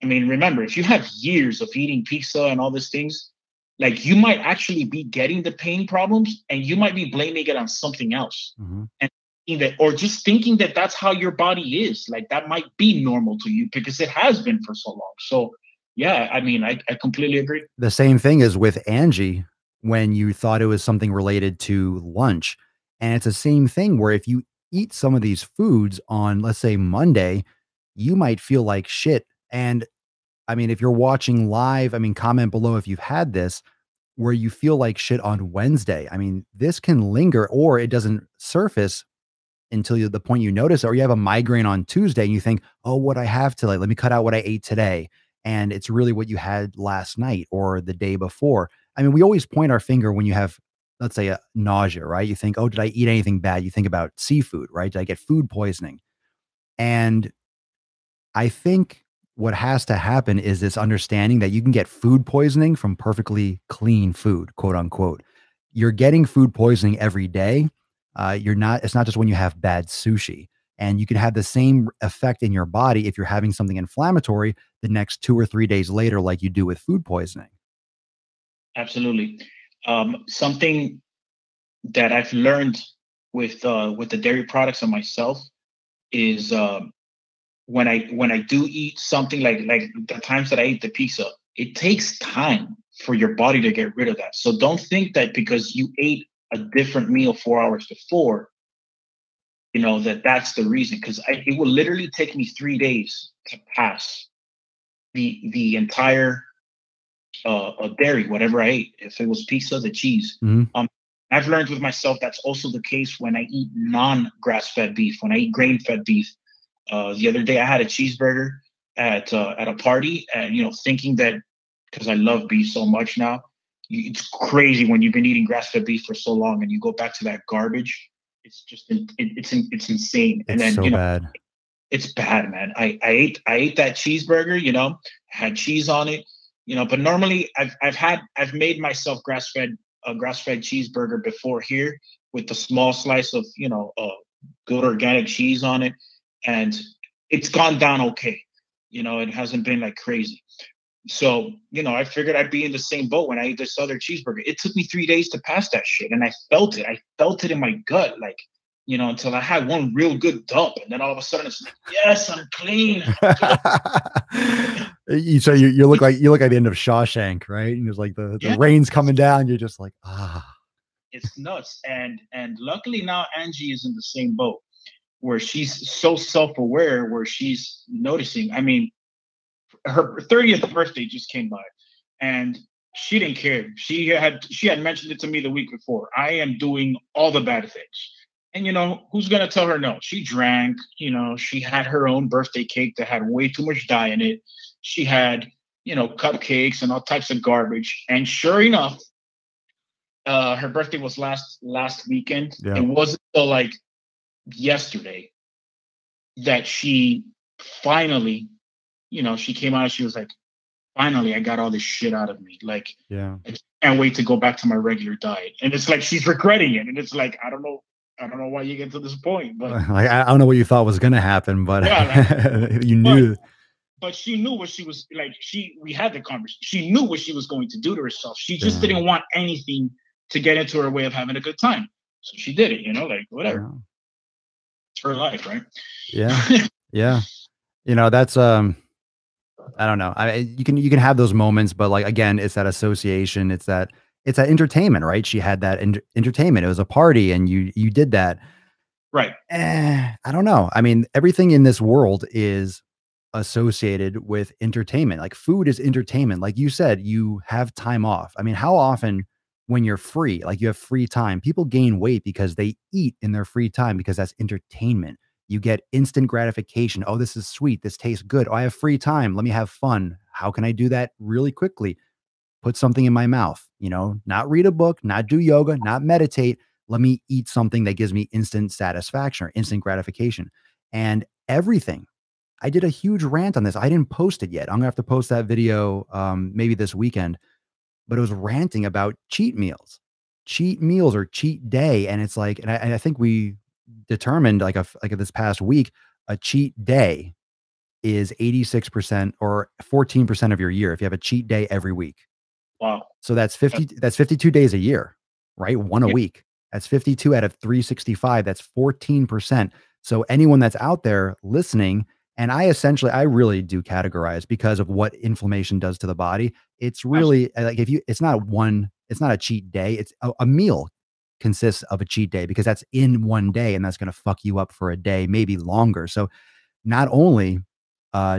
I mean, remember, if you have years of eating pizza and all these things, like you might actually be getting the pain problems and you might be blaming it on something else. Mhm. And that, or just thinking that that's how your body is. Like that might be normal to you because it has been for so long. So, yeah, I mean, I completely agree. The same thing is with Angie when you thought it was something related to lunch. And it's the same thing where if you eat some of these foods on, let's say, Monday, you might feel like shit. And I mean, if you're watching live, I mean, comment below if you've had this where you feel like shit on Wednesday. I mean, this can linger or it doesn't surface until the point you notice, or you have a migraine on Tuesday and you think, oh, what I have today, let me cut out what I ate today. And it's really what you had last night or the day before. I mean, we always point our finger when you have, let's say, a nausea, right? You think, oh, did I eat anything bad? You think about seafood, right? Did I get food poisoning? And I think what has to happen is this understanding that you can get food poisoning from perfectly clean food, quote unquote. You're getting food poisoning every day. It's not just when you have bad sushi. And you can have the same effect in your body if you're having something inflammatory the next 2 or 3 days later, like you do with food poisoning. Absolutely. Something that I've learned with the dairy products on myself is when I do eat something like the times that I eat the pizza, it takes time for your body to get rid of that. So don't think that because you ate a different meal 4 hours before, that that's the reason. Because it will literally take me 3 days to pass the entire dairy, whatever I ate. If it was pizza, the cheese. Mhm. I've learned with myself that's also the case when I eat non-grass-fed beef. When I eat grain-fed beef, the other day I had a cheeseburger at a party, and thinking that because I love beef so much now, it's crazy when you've been eating grass-fed beef for so long and you go back to that garbage. It's just it's insane. And It's then so bad. it's bad, man. I ate that cheeseburger, had cheese on it, but normally I've made myself grass-fed a grass-fed cheeseburger before here with a small slice of, good organic cheese on it, and it's gone down okay. It hasn't been like crazy. So, I figured I'd be in the same boat when I ate this other cheeseburger. It took me 3 days to pass that shit. And I felt it. I felt it in my gut, like, until I had one real good dump. And then all of a sudden it's like, yes, I'm clean. You look like the end of Shawshank, right? And there's like the Yeah, rain's coming down. You're just like, ah. it's nuts. And luckily now Angie is in the same boat where she's so self-aware, where she's noticing. I mean, her 30th birthday just came by and she didn't care. She had mentioned it to me the week before. I am doing all the bad things. And who's gonna tell her no? She drank, she had her own birthday cake that had way too much dye in it. She had, cupcakes and all types of garbage. And sure enough, her birthday was last weekend. It Yeah. wasn't until like yesterday that she finally, she came out and she was like, finally, I got all this shit out of me. Like, Yeah. I can't wait to go back to my regular diet. And it's like she's regretting it. And it's like, I don't know why you get to this point, but Like, I don't know what you thought was gonna happen, but yeah, like, you but knew. but she knew what she was like. We had the conversation. She knew what she was going to do to herself. She just Damn. didn't want anything to get into her way of having a good time. So she did it, like whatever. No. It's her life, right? Yeah. Yeah. That's I don't know. You can have those moments, but like again, it's that association. It's that entertainment, right? She had that entertainment. It was a party, and you did that. Right. I don't know. I mean, everything in this world is associated with entertainment. Like food is entertainment. Like you said, you have time off. I mean, how often when you're free, like you have free time, people gain weight because they eat in their free time because that's entertainment. You get instant gratification. Oh, this is sweet. This tastes good. Oh, I have free time. Let me have fun. How can I do that really quickly? Put something in my mouth, not read a book, not do yoga, not meditate. Let me eat something that gives me instant satisfaction or instant gratification. And everything. I did a huge rant on this. I didn't post it yet. I'm gonna have to post that video maybe this weekend, but it was ranting about cheat meals or cheat day. And it's like, and I think we determined like this past week, a cheat day is 86% or 14% of your year if you have a cheat day every week. Wow. So that's 52 days a year, right? One a Yeah. week. That's 52 out of 365. That's 14%. So anyone that's out there listening, and I really do categorize because of what inflammation does to the body. It's Absolutely. really like it's not a cheat day. It's a meal consists of a cheat day because that's in one day and that's going to fuck you up for a day, maybe longer. So not only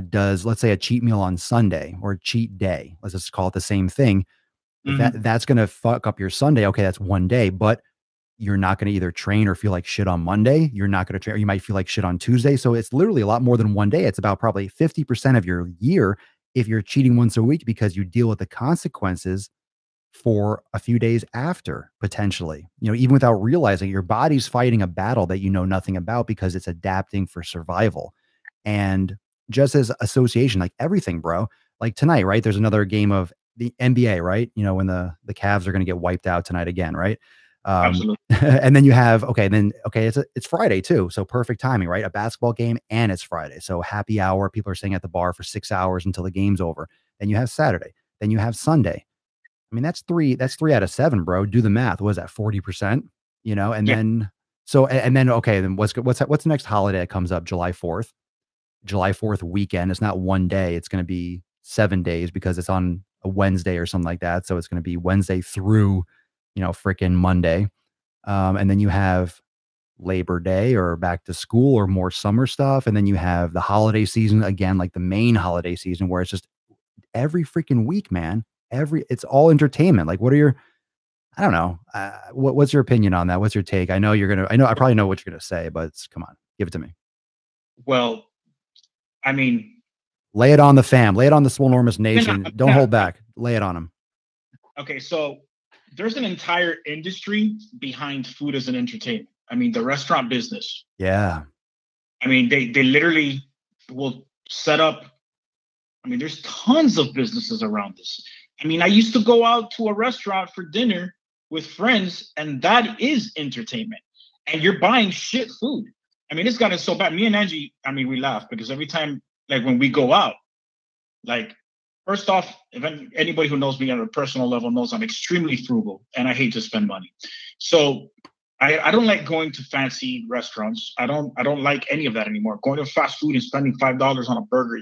does, let's say, a cheat meal on Sunday or a cheat day, let's just call it the same thing, Hmm. that's going to fuck up your Sunday. Okay, that's one day, but you're not going to either train or feel like shit on Monday. You're not going to train, or you might feel like shit on Tuesday. So it's literally a lot more than one day. It's about probably 50% of your year if you're cheating once a week because you deal with the consequences for a few days after, potentially. Even without realizing your body's fighting a battle that you know nothing about because it's adapting for survival. And just as association, like everything, bro. Like tonight, right? There's another game of the NBA, right? When the Cavs are going to get wiped out tonight again, right? Absolutely. And then you have it's Friday too, so perfect timing, right? A basketball game and it's Friday, so happy hour. People are staying at the bar for 6 hours until the game's over. Then you have Saturday. Then you have Sunday. I mean, that's three out of seven, bro. Do the math. What is that, 40%? And Yeah. then okay, then what's the next holiday that comes up? July 4th. July 4th weekend. It's not one day. It's going to be 7 days because it's on a Wednesday or something like that. So it's going to be Wednesday through, freaking Monday. And then you have Labor Day or back to school or more summer stuff. And then you have the holiday season again, like the main holiday season where it's just every freaking week, man. It's all entertainment. Like, I don't know. What's your opinion on that? What's your take? I probably know what you're going to say, but come on, give it to me. Well, I mean, Lay it on the fam. Lay it on the Swolenormous no, Nation. Don't hold back. Lay it on them. okay, so there's an entire industry behind food as an entertainment. I mean, the restaurant business. Yeah. I mean, they literally will set up. I mean, there's tons of businesses around this. I mean, I used to go out to a restaurant for dinner with friends, and that is entertainment. And you're buying shit food. I mean, it's gotten so bad. Me and Angie, I mean, we laugh because every time, like when we go out, like, first off, if anybody who knows me on a personal level knows I'm extremely frugal and I hate to spend money. So I don't like going to fancy restaurants. I don't like any of that anymore. Going to fast food and spending $5 on a burger.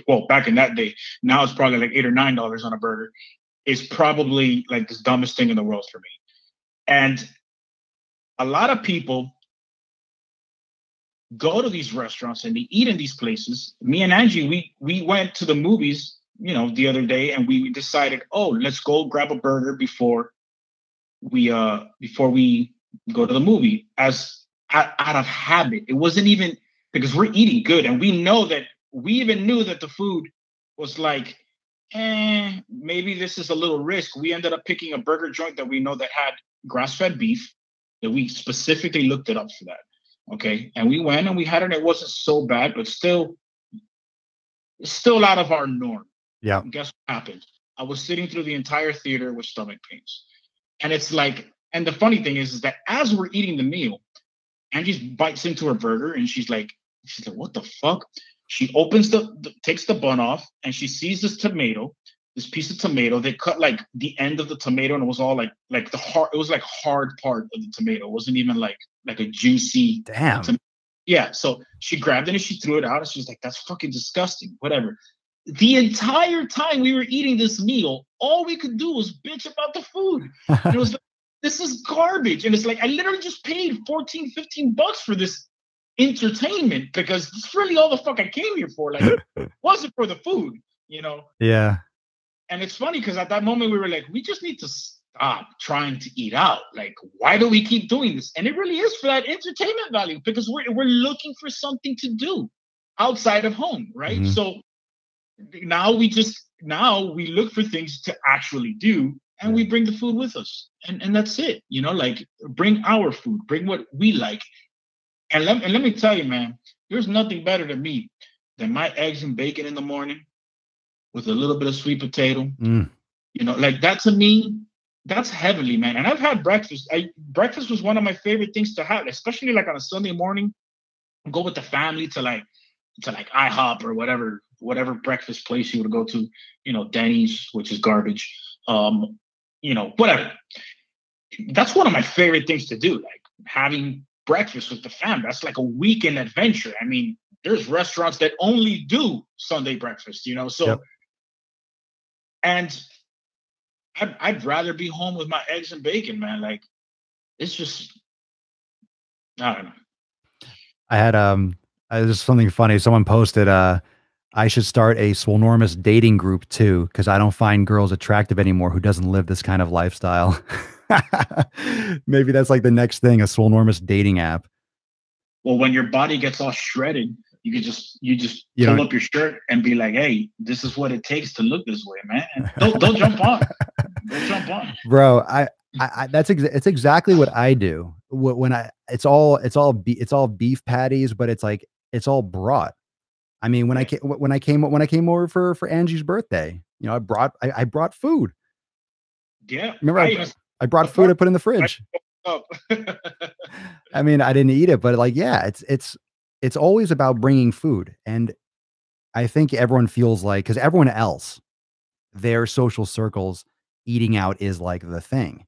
Well, back in that day, now it's probably like $8 or $9 on a burger. Is probably like the dumbest thing in the world for me. And a lot of people go to these restaurants and they eat in these places. Me and Angie, we went to the movies, the other day, and we decided, oh, let's go grab a burger before we go to the movie, as out of habit. It wasn't even because we're eating good, and we know that we even knew that the food was like, maybe this is a little risk. We ended up picking a burger joint that we know that had grass-fed beef, that we specifically looked it up for that. Okay. And we went and we had it. And it wasn't so bad, but still out of our norm. Yeah. And guess what happened? I was sitting through the entire theater with stomach pains. And it's like, and the funny thing is that as we're eating the meal, Angie bites into her burger and she's like, what the fuck? She opens takes the bun off and she sees this piece of tomato. They cut like the end of the tomato and it was all like the hard, it was like hard part of the tomato. It wasn't even like a juicy. Damn. Yeah. So she grabbed it and she threw it out and she was like, that's fucking disgusting. Whatever. The entire time we were eating this meal, all we could do was bitch about the food. And it was like, this is garbage. And it's like, I literally just paid 14, 15 bucks for this entertainment because it's really all the fuck I came here for. Like, it wasn't for the food, you know? Yeah. And it's funny because at that moment we were like, we just need to stop trying to eat out. Like, why do we keep doing this? And it really is for that entertainment value because we're looking for something to do outside of home, right? Mm-hmm. So now we look for things to actually do and we bring the food with us and that's it, you know, like bring our food, bring what we like. And let me tell you, man, there's nothing better to me than my eggs and bacon in the morning with a little bit of sweet potato. You know, like that to me, that's heavenly, man. And I've had breakfast. Breakfast was one of my favorite things to have, especially like on a Sunday morning. Go with the family to like IHOP or whatever breakfast place you would go to, you know, Denny's, which is garbage. You know, whatever. That's one of my favorite things to do, like having breakfast with the fam. That's like a weekend adventure. I mean, there's restaurants that only do Sunday breakfast, you know. So, yep. And I'd rather be home with my eggs and bacon, man. Like, it's just, I don't know. I had just something funny. Someone posted I should start a Swolenormous dating group too, because I don't find girls attractive anymore who doesn't live this kind of lifestyle. Maybe that's like the next thing, a Swolenormous dating app. Well, when your body gets all shredded, you just You pull don't. up your shirt and be like, "Hey, this is what it takes to look this way, man." And don't jump on. Don't jump on. Bro, it's exactly what I do. When it's all beef patties, but it's like it's all brought. I mean, when I came over for Angie's birthday, you know, I brought food. Yeah, Remember, I brought food I put in the fridge. I mean, I didn't eat it, but like, yeah, it's always about bringing food, and I think everyone feels like because everyone else, their social circles, eating out is like the thing.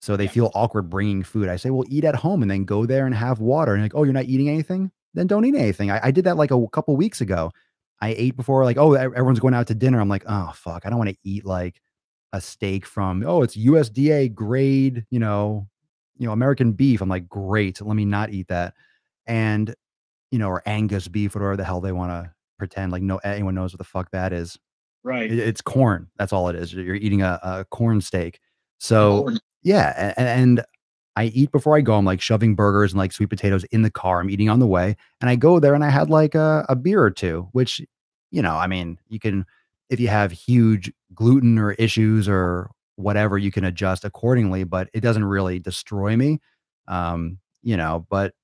So they feel awkward bringing food. I say, well, eat at home and then go there and have water. And like, oh, you're not eating anything? Then don't eat anything. I did that like a couple weeks ago. I ate before, like, oh, everyone's going out to dinner. I'm like, oh, fuck. I don't want to eat like a steak from, oh, it's USDA grade, American beef. I'm like, great. Let me not eat that. And, or Angus beef, whatever the hell they want to pretend like no anyone knows what the fuck that is. Right. It's corn. That's all it is. You're eating a corn steak. So yeah, and I eat before I go. I'm like shoving burgers and like sweet potatoes in the car. I'm eating on the way, and I go there and I had like a beer or two, which, I mean, you can, if you have huge gluten or issues or whatever, you can adjust accordingly, but it doesn't really destroy me. But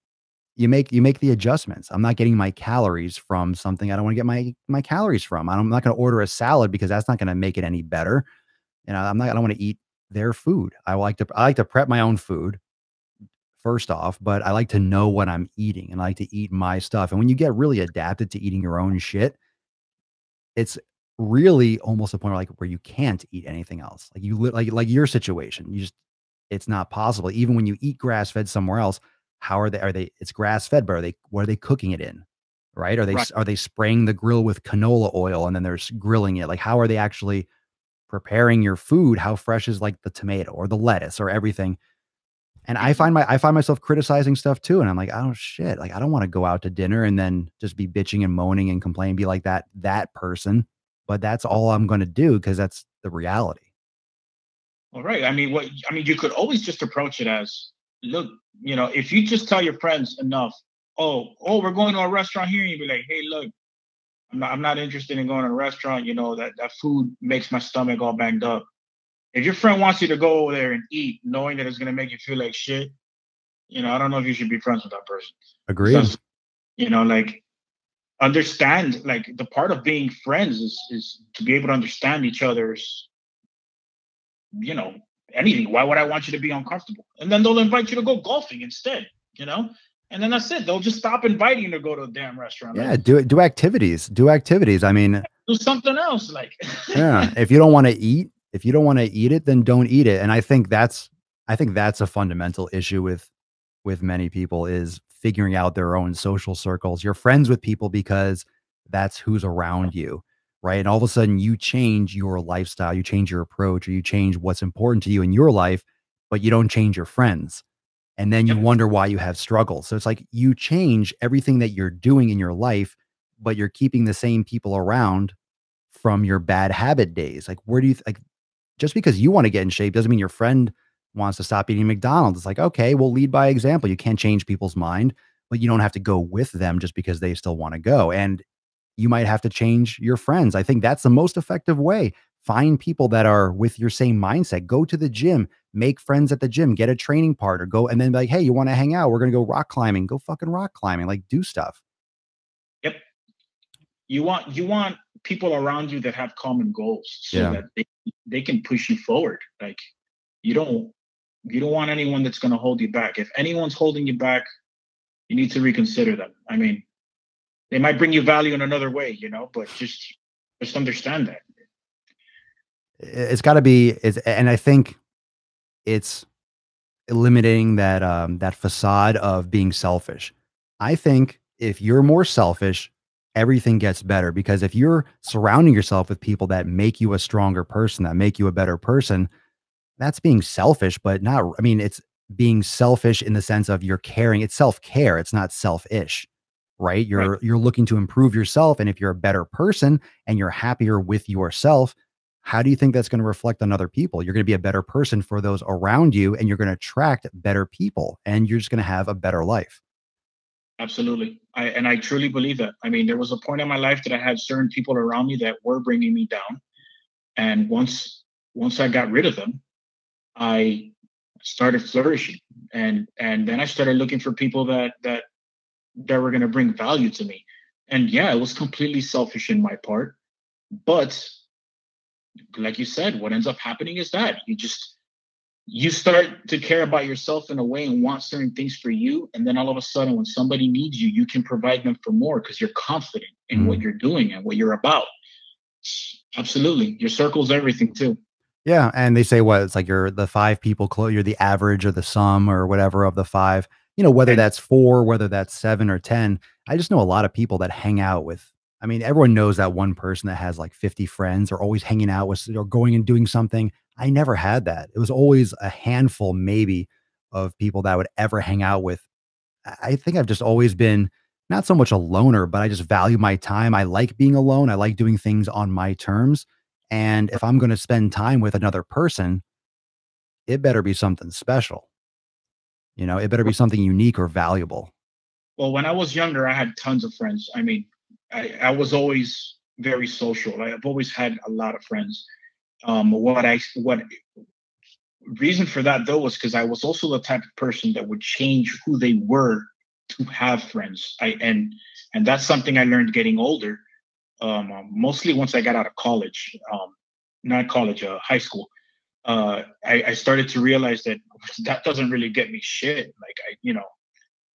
you make the adjustments. I'm not getting my calories from something I don't want to get my calories from. I'm not going to order a salad because that's not going to make it any better. I don't want to eat their food. I like to prep my own food first off, but I like to know what I'm eating and I like to eat my stuff. And when you get really adapted to eating your own shit, it's really almost a point where you can't eat anything else. Like like your situation, it's not possible. Even when you eat grass fed somewhere else, how it's grass fed, but what are they cooking it in? Right? Are they spraying the grill with canola oil and then they're grilling it? Like, how are they actually preparing your food? How fresh is like the tomato or the lettuce or everything? And I find myself criticizing stuff too. And I'm like, oh shit. Like, I don't want to go out to dinner and then just be bitching and moaning and complaining, be like that person. But that's all I'm going to do because that's the reality. All right. I mean, you could always just approach it as, look, if you just tell your friends enough, we're going to a restaurant here, and you be like, hey, look, I'm not interested in going to a restaurant. That food makes my stomach all banged up. If your friend wants you to go over there and eat, knowing that it's gonna make you feel like shit, I don't know if you should be friends with that person. Agreed. That's, like, understand, like, the part of being friends is to be able to understand each other's, you know, anything. Why would I want you to be uncomfortable? And then they'll invite you to go golfing instead, you know? And then that's it. They'll just stop inviting you to go to a damn restaurant. Like, Yeah, do activities. Do activities. I mean, do something else. Like, yeah, if you don't want to eat it, then don't eat it. And I think that's a fundamental issue with many people is figuring out their own social circles. You're friends with people because that's who's around you, right? And all of a sudden you change your lifestyle, you change your approach, or you change what's important to you in your life, but you don't change your friends. And then you yep, wonder why you have struggles. So it's like you change everything that you're doing in your life, but you're keeping the same people around from your bad habit days. Like, where do you like just because you want to get in shape doesn't mean your friend wants to stop eating McDonald's. It's like, okay, we'll lead by example. You can't change people's mind, but you don't have to go with them just because they still want to go. And you might have to change your friends. I think that's the most effective way. Find people that are with your same mindset. Go to the gym, make friends at the gym, get a training partner, go and then be like, hey, you want to hang out? We're going to go rock climbing. Go fucking rock climbing. Like, do stuff. yep. You want people around you that have common goals so Yeah. that they can push you forward. Like, you don't you don't want anyone that's going to hold you back. If anyone's holding you back, you need to reconsider them. I mean, they might bring you value in another way, but just understand that. It's got to be, and I think it's eliminating that facade of being selfish. I think if you're more selfish, everything gets better because if you're surrounding yourself with people that make you a stronger person, that make you a better person, that's being selfish, but not I mean, it's being selfish in the sense of you're caring. It's self-care, it's not selfish, right? Right. You're looking to improve yourself, and if you're a better person and you're happier with yourself, how do you think that's gonna reflect on other people? You're gonna be a better person for those around you, and you're gonna attract better people, and you're just gonna have a better life. Absolutely. I truly believe that. I mean, there was a point in my life that I had certain people around me that were bringing me down, and once I got rid of them, I started flourishing, and then I started looking for people that were going to bring value to me. And yeah, it was completely selfish in my part, but like you said, what ends up happening is that you start to care about yourself in a way and want certain things for you, and then all of a sudden when somebody needs you, you can provide them for more because you're confident in what Mhm. you're doing and what you're about. Absolutely, your circle's everything too. Yeah, and they say what it's like you're the 5 people you're the average or the sum or whatever of the 5. Whether And that's 4, whether that's 7 or 10. I just know a lot of people that hang out with I mean, everyone knows that one person that has like 50 friends or always hanging out with or going and doing something. I never had that. It was always a handful maybe of people that I would ever hang out with. I think I've just always been not so much a loner, but I just value my time. I like being alone. I like doing things on my terms. And if I'm going to spend time with another person, it better be something special. It better be something unique or valuable. well, when I was younger, I had tons of friends. I mean, I was always very social. I've always had a lot of friends. What reason for that though was because I was also the type of person that would change who they were to have friends. And that's something I learned getting older. Mostly once I got out of college, not college, high school. I started to realize that that doesn't really get me shit. Like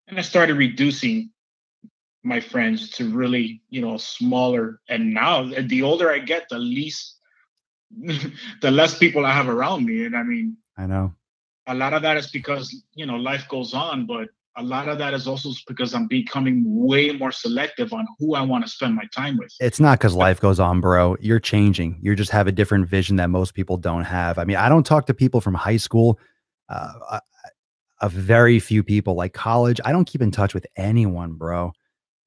and I started reducing my friends to really, smaller. And now, the older I get, the least, the less people I have around me. And I mean, I know. a lot of that is because life goes on, but a lot of that is also because I'm becoming way more selective on who I want to spend my time with. It's not because life goes on, bro. You're changing. You just have a different vision that most people don't have. I mean, I don't talk to people from high school. Uh, a very few people like college. I don't keep in touch with anyone, bro.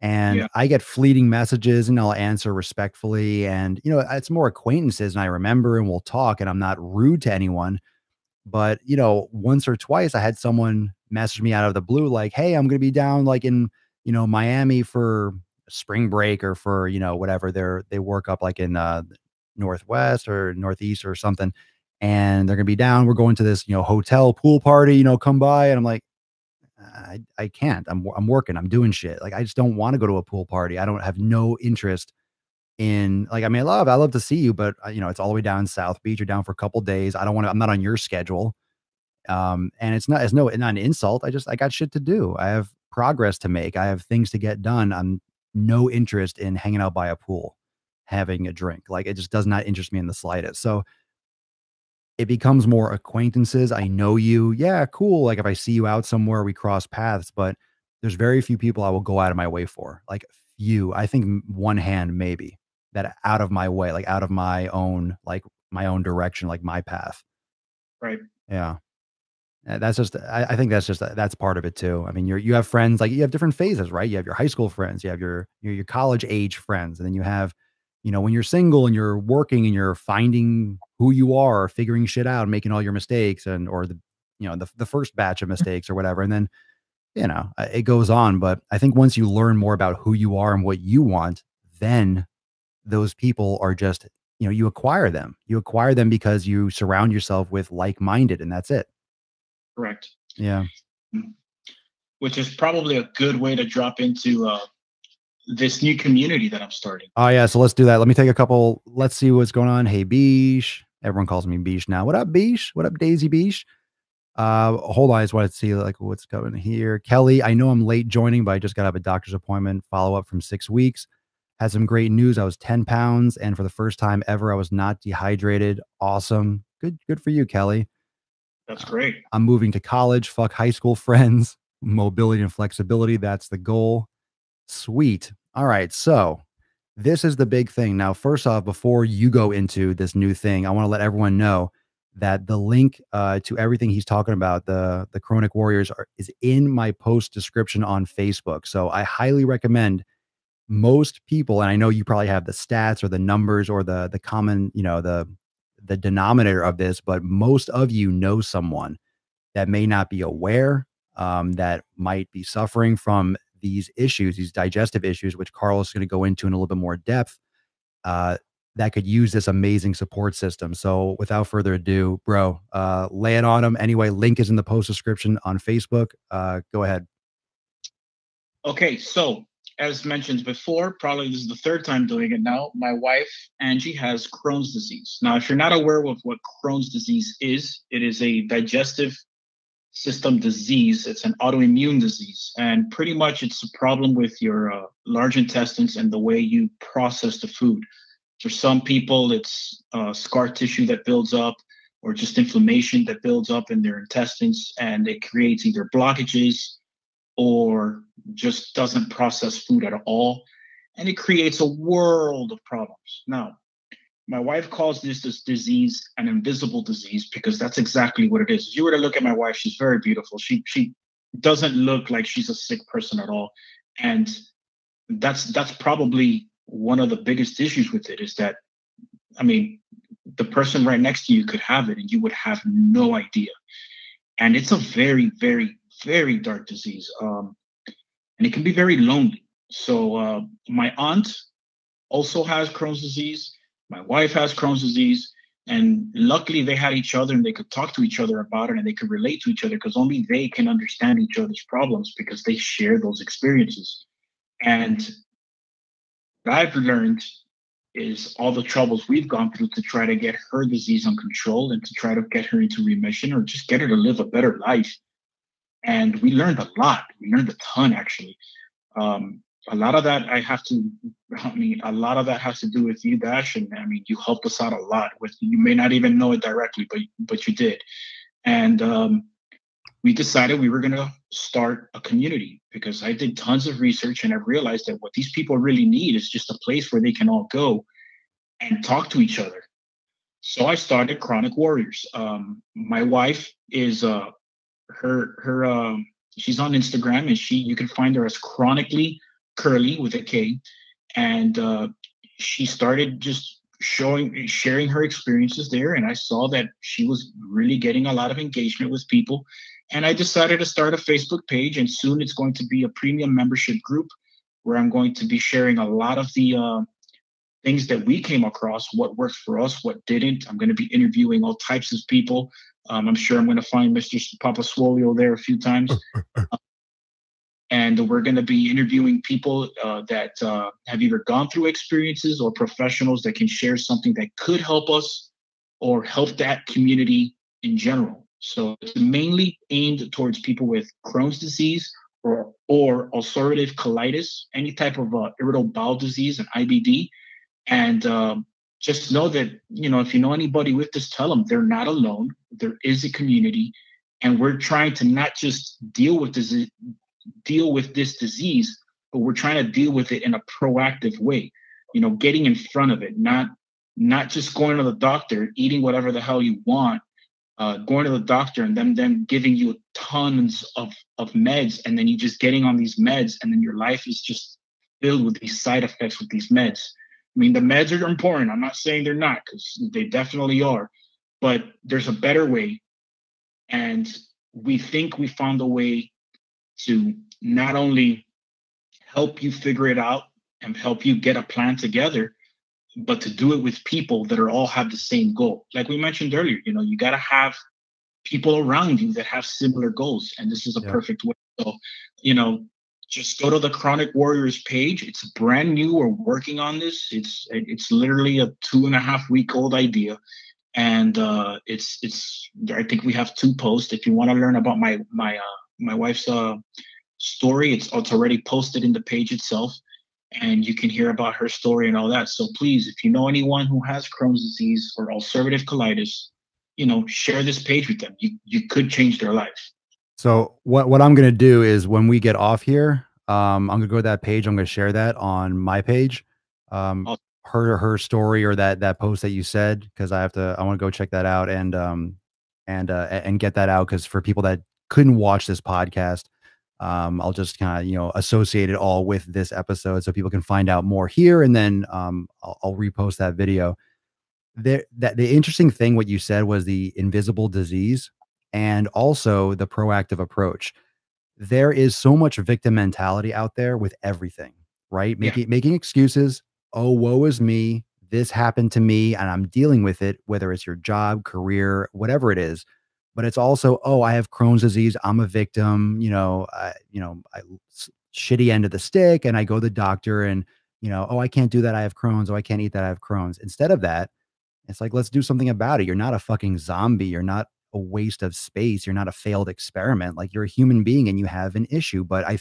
And Yeah. I get fleeting messages and I'll answer respectfully. And, it's more acquaintances and I remember and we'll talk and I'm not rude to anyone. But, once or twice I had someone message me out of the blue, like, hey, I'm going to be down like in, Miami for spring break or for, whatever they work up like in Northwest or Northeast or something. And they're going to be down. We're going to this, hotel pool party, come by. And I'm like, I can't. I'm working. I'm doing shit. Like I just don't want to go to a pool party. I don't have no interest in like. I mean, I love to see you, but it's all the way down South Beach. You're down for a couple days. I don't want to. I'm not on your schedule. And it's not an insult. I got shit to do. I have progress to make. I have things to get done. I'm no interest in hanging out by a pool, having a drink. Like it just does not interest me in the slightest. So it becomes more acquaintances. I know you. Yeah, cool. Like if I see you out somewhere, we cross paths, but there's very few people I will go out of my way for. Like few. I think one hand maybe that out of my way, like out of my own direction, like my path. Right. Yeah. That's just I think that's part of it too. I mean, you have friends, like, you have different phases, right? You have your high school friends, you have your college age friends, and then you have, when you're single and you're working and you're finding who you are, figuring shit out, making all your mistakes or the first batch of mistakes or whatever, and then, it goes on, but I think once you learn more about who you are and what you want, then those people are just, you acquire them. You acquire them because you surround yourself with like-minded, and that's it. Correct. Yeah. Mm. Which is probably a good way to drop into this new community that I'm starting. Oh, yeah, so let's do that. Let me take a couple. Let's see what's going on. Hey, Beesh. Everyone calls me Beesh now. What up, Beesh? What up, Daisy Beesh? Hold on, I just wanted to see, like, what's going here. Kelly, I know I'm late joining, but I just got to have a doctor's appointment follow-up from 6 weeks. Had some great news. I was 10 pounds, and for the first time ever, I was not dehydrated. Awesome. Good for you, Kelly. That's great. I'm moving to college. Fuck high school friends. Mobility and flexibility. That's the goal. Sweet. All right. So this is the big thing. Now, first off, before you go into this new thing, I want to let everyone know that the link to everything he's talking about, the Chronic Warriors, is in my post description on Facebook. So I highly recommend most people, and I know you probably have the stats or the numbers or the common, the denominator of this, but most of you know someone that may not be aware, that might be suffering from these issues, these digestive issues, which Carlos is going to go into in a little bit more depth, uh, that could use this amazing support system. So without further ado, bro, lay it on them. Anyway, link is in the post description on Facebook. Go ahead. Okay, so as mentioned before, probably this is the third time doing it now. My wife, Angie, has Crohn's disease. Now, if you're not aware of what Crohn's disease is, it is a digestive system disease. It's an autoimmune disease. And pretty much it's a problem with your large intestines and the way you process the food. For some people, it's scar tissue that builds up or just inflammation that builds up in their intestines, and it creates either blockages or just doesn't process food at all. And it creates a world of problems. Now, my wife calls this disease an invisible disease because that's exactly what it is. If you were to look at my wife, she's very beautiful. She doesn't look like she's a sick person at all. And that's probably one of the biggest issues with it is that, I mean, the person right next to you could have it and you would have no idea. And it's a very, very, very dark disease. And it can be very lonely. So my aunt also has Crohn's disease. My wife has Crohn's disease. And luckily they had each other and they could talk to each other about it and they could relate to each other because only they can understand each other's problems because they share those experiences. And what I've learned is all the troubles we've gone through to try to get her disease under control and to try to get her into remission or just get her to live a better life. And we learned a lot. We learned a ton, actually. A lot of that a lot of that has to do with you, Dash. And I mean, you helped us out a lot with, you may not even know it directly, but you did. And we decided we were going to start a community because I did tons of research and I realized that what these people really need is just a place where they can all go and talk to each other. So I started Chronic Warriors. My wife is her she's on Instagram and you can find her as Chronically Curly with a K, and she started just sharing her experiences there, and I saw that she was really getting a lot of engagement with people, and I decided to start a Facebook page, and soon it's going to be a premium membership group where I'm going to be sharing a lot of the things that we came across, what worked for us, what didn't. I'm going to be interviewing all types of people. I'm sure I'm going to find Mr. Papa Swolio there a few times. And we're going to be interviewing people that have either gone through experiences or professionals that can share something that could help us or help that community in general. So it's mainly aimed towards people with Crohn's disease or ulcerative colitis, any type of irritable bowel disease, and IBD. And just know that, if you know anybody with this, tell them they're not alone. There is a community, and we're trying to not just deal with this disease, but we're trying to deal with it in a proactive way. Getting in front of it, not just going to the doctor, eating whatever the hell you want, going to the doctor and them giving you tons of meds, and then you just getting on these meds, and then your life is just filled with these side effects with these meds. I mean, the meds are important. I'm not saying they're not, because they definitely are, but there's a better way. And we think we found a way to not only help you figure it out and help you get a plan together, but to do it with people that are all have the same goal. Like we mentioned earlier, you got to have people around you that have similar goals, and this is a Yep. perfect way. So, just go to the Chronic Warriors page. It's brand new. We're working on this. It's literally a 2.5 week old idea, and it's. I think we have 2 posts. If you want to learn about my wife's story, it's already posted in the page itself, and you can hear about her story and all that. So please, if you know anyone who has Crohn's disease or ulcerative colitis, share this page with them. You could change their life. So what I'm gonna do is when we get off here, I'm gonna go to that page. I'm gonna share that on my page. Um, Awesome. her story or that post that you said, because I want to go check that out and get that out, because for people that couldn't watch this podcast, I'll just kind of associate it all with this episode so people can find out more here, and then I'll repost that video. The interesting thing what you said was the invisible disease and also the proactive approach. There is so much victim mentality out there with everything, right? Yeah. Making excuses. Oh, woe is me. This happened to me and I'm dealing with it, whether it's your job, career, whatever it is. But it's also, oh, I have Crohn's disease. I'm a victim. Shitty end of the stick, and I go to the doctor, and oh, I can't do that. I have Crohn's. Oh, I can't eat that. I have Crohn's. Instead of that, it's like, let's do something about it. You're not a fucking zombie. You're not a waste of space. You're not a failed experiment. Like, you're a human being and you have an issue. But I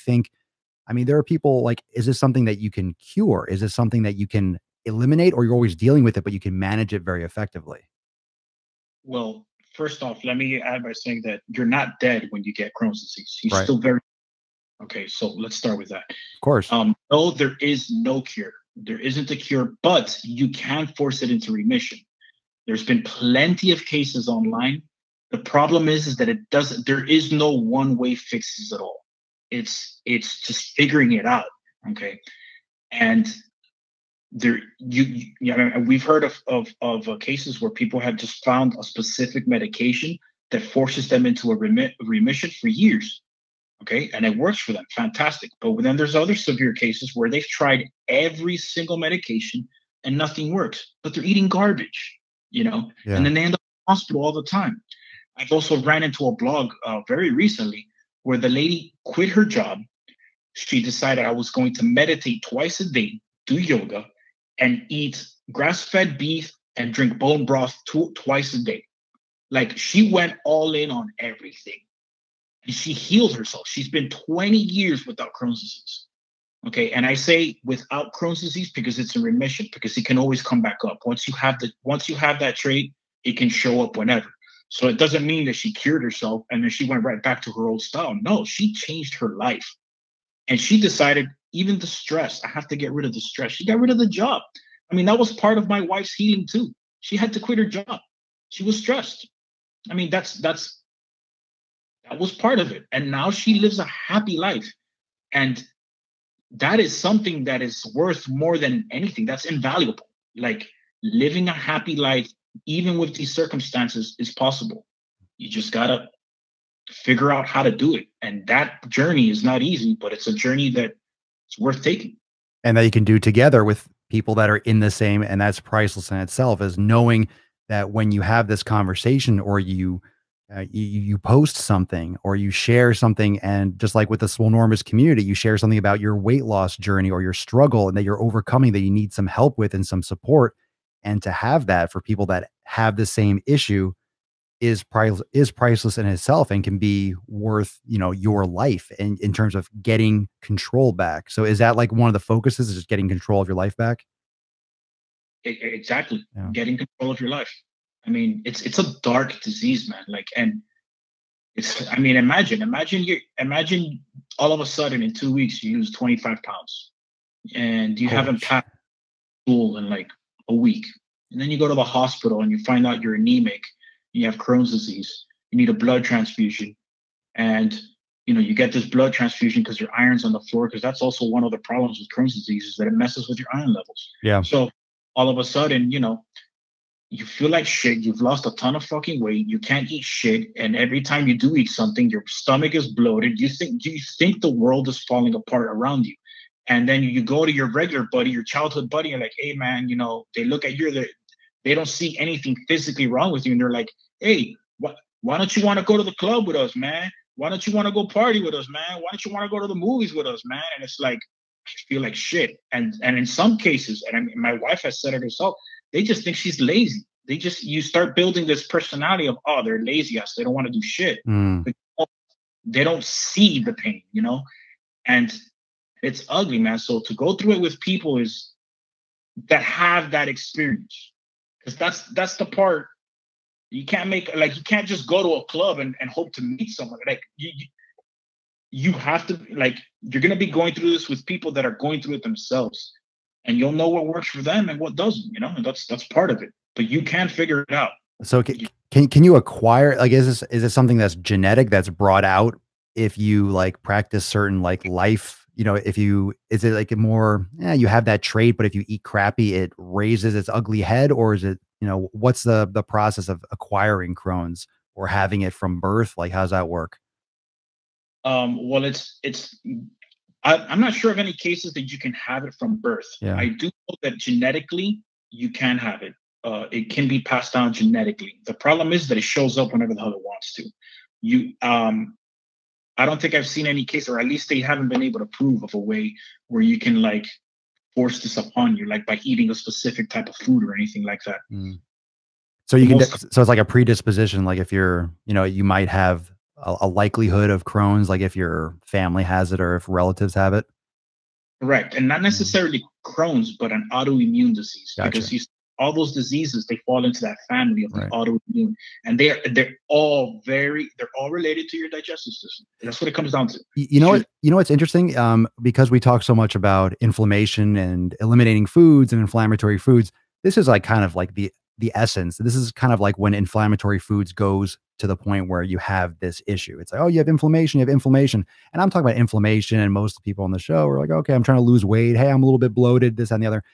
mean, there are people like, is this something that you can cure? Is this something that you can eliminate, or you're always dealing with it, but you can manage it very effectively? Well, first off, let me add by saying that you're not dead when you get Crohn's disease. You're Right. still very okay. So let's start with that. Of course. No, there is no cure. There isn't a cure, but you can force it into remission. There's been plenty of cases online. The problem is that it doesn't. There is no one way fixes it all. It's just figuring it out. Okay, and we've heard of cases where people have just found a specific medication that forces them into a remission for years. Okay, and it works for them, fantastic. But then there's other severe cases where they've tried every single medication and nothing works, but they're eating garbage, and Yeah. then they end up in the hospital all the time. I've also ran into a blog very recently where the lady quit her job. She decided, I was going to meditate twice a day, do yoga, and eat grass-fed beef and drink bone broth twice a day. Like, she went all in on everything, and she healed herself. She's been 20 years without Crohn's disease. Okay, and I say without Crohn's disease because it's in remission, because it can always come back up. Once you have that trait, it can show up whenever. So it doesn't mean that she cured herself and then she went right back to her old style. No, she changed her life. And she decided, even the stress, I have to get rid of the stress. She got rid of the job. I mean, that was part of my wife's healing too. She had to quit her job. She was stressed. I mean, that was part of it. And now she lives a happy life. And that is something that is worth more than anything. That's invaluable. Like, living a happy life, even with these circumstances, is possible. You just gotta figure out how to do it. And that journey is not easy, but it's a journey that it's worth taking. And that you can do together with people that are in the same, and that's priceless in itself, is knowing that when you have this conversation, or you you post something or you share something, and just like with the Swolenormous community, you share something about your weight loss journey or your struggle and that you're overcoming, that you need some help with and some support, and to have that for people that have the same issue is priceless in itself and can be worth, your life in terms of getting control back. So is that like one of the focuses, is just getting control of your life back? Exactly. Yeah. Getting control of your life. I mean, it's a dark disease, man. Like, and it's, I mean, imagine all of a sudden in 2 weeks you lose 25 pounds and you Holy haven't shit. passed school in like a week. And then you go to the hospital and you find out you're anemic, you have Crohn's disease, you need a blood transfusion, and you get this blood transfusion because your iron's on the floor, because that's also one of the problems with Crohn's disease, is that it messes with your iron levels. Yeah. So all of a sudden, you feel like shit. You've lost a ton of fucking weight. You can't eat shit, and every time you do eat something, your stomach is bloated. You think the world is falling apart around you, and then you go to your regular buddy, your childhood buddy, and like, hey man, they look at you, they don't see anything physically wrong with you, and they're like, hey, why don't you want to go to the club with us, man? Why don't you want to go party with us, man? Why don't you want to go to the movies with us, man? And it's like, I feel like shit. And in some cases, and I mean, my wife has said it herself, they just think she's lazy. You start building this personality of, oh, they're lazy ass, they don't want to do shit. Mm. But they don't see the pain. And it's ugly, man. So to go through it with people is that have that experience, because that's the part. You can't just go to a club and hope to meet someone. Like you have to, like, you're going to be going through this with people that are going through it themselves, and you'll know what works for them and what doesn't. And that's part of it, but you can figure it out. So can you acquire, like, is this something that's genetic, that's brought out if you like practice certain like life, if you, is it like a more, yeah, you have that trait, but if you eat crappy, it raises its ugly head? Or is it, what's the process of acquiring Crohn's or having it from birth? Like, how's that work? Well, I'm not sure of any cases that you can have it from birth. Yeah. I do know that genetically you can have it. It can be passed down genetically. The problem is that it shows up whenever the hell it wants to. You, I don't think I've seen any case, or at least they haven't been able to prove of a way where you can like force this upon you, like by eating a specific type of food or anything like that. Mm. So The you can, most so it's like a predisposition. Like if you're, you might have a likelihood of Crohn's, like if your family has it or if relatives have it. Correct, and not Mm. necessarily Crohn's, but an autoimmune disease, because Gotcha. all those diseases, they fall into that family of the Right. autoimmune, and they're all related to your digestive system. That's what it comes down to. You It's know your what? You know what's interesting? Because we talk so much about inflammation and eliminating foods and inflammatory foods. This is like kind of like the essence. This is kind of like when inflammatory foods goes to the point where you have this issue. It's like, oh, you have inflammation, you have inflammation. And I'm talking about inflammation, and most people on the show are like, okay, I'm trying to lose weight. Hey, I'm a little bit bloated, this and the other.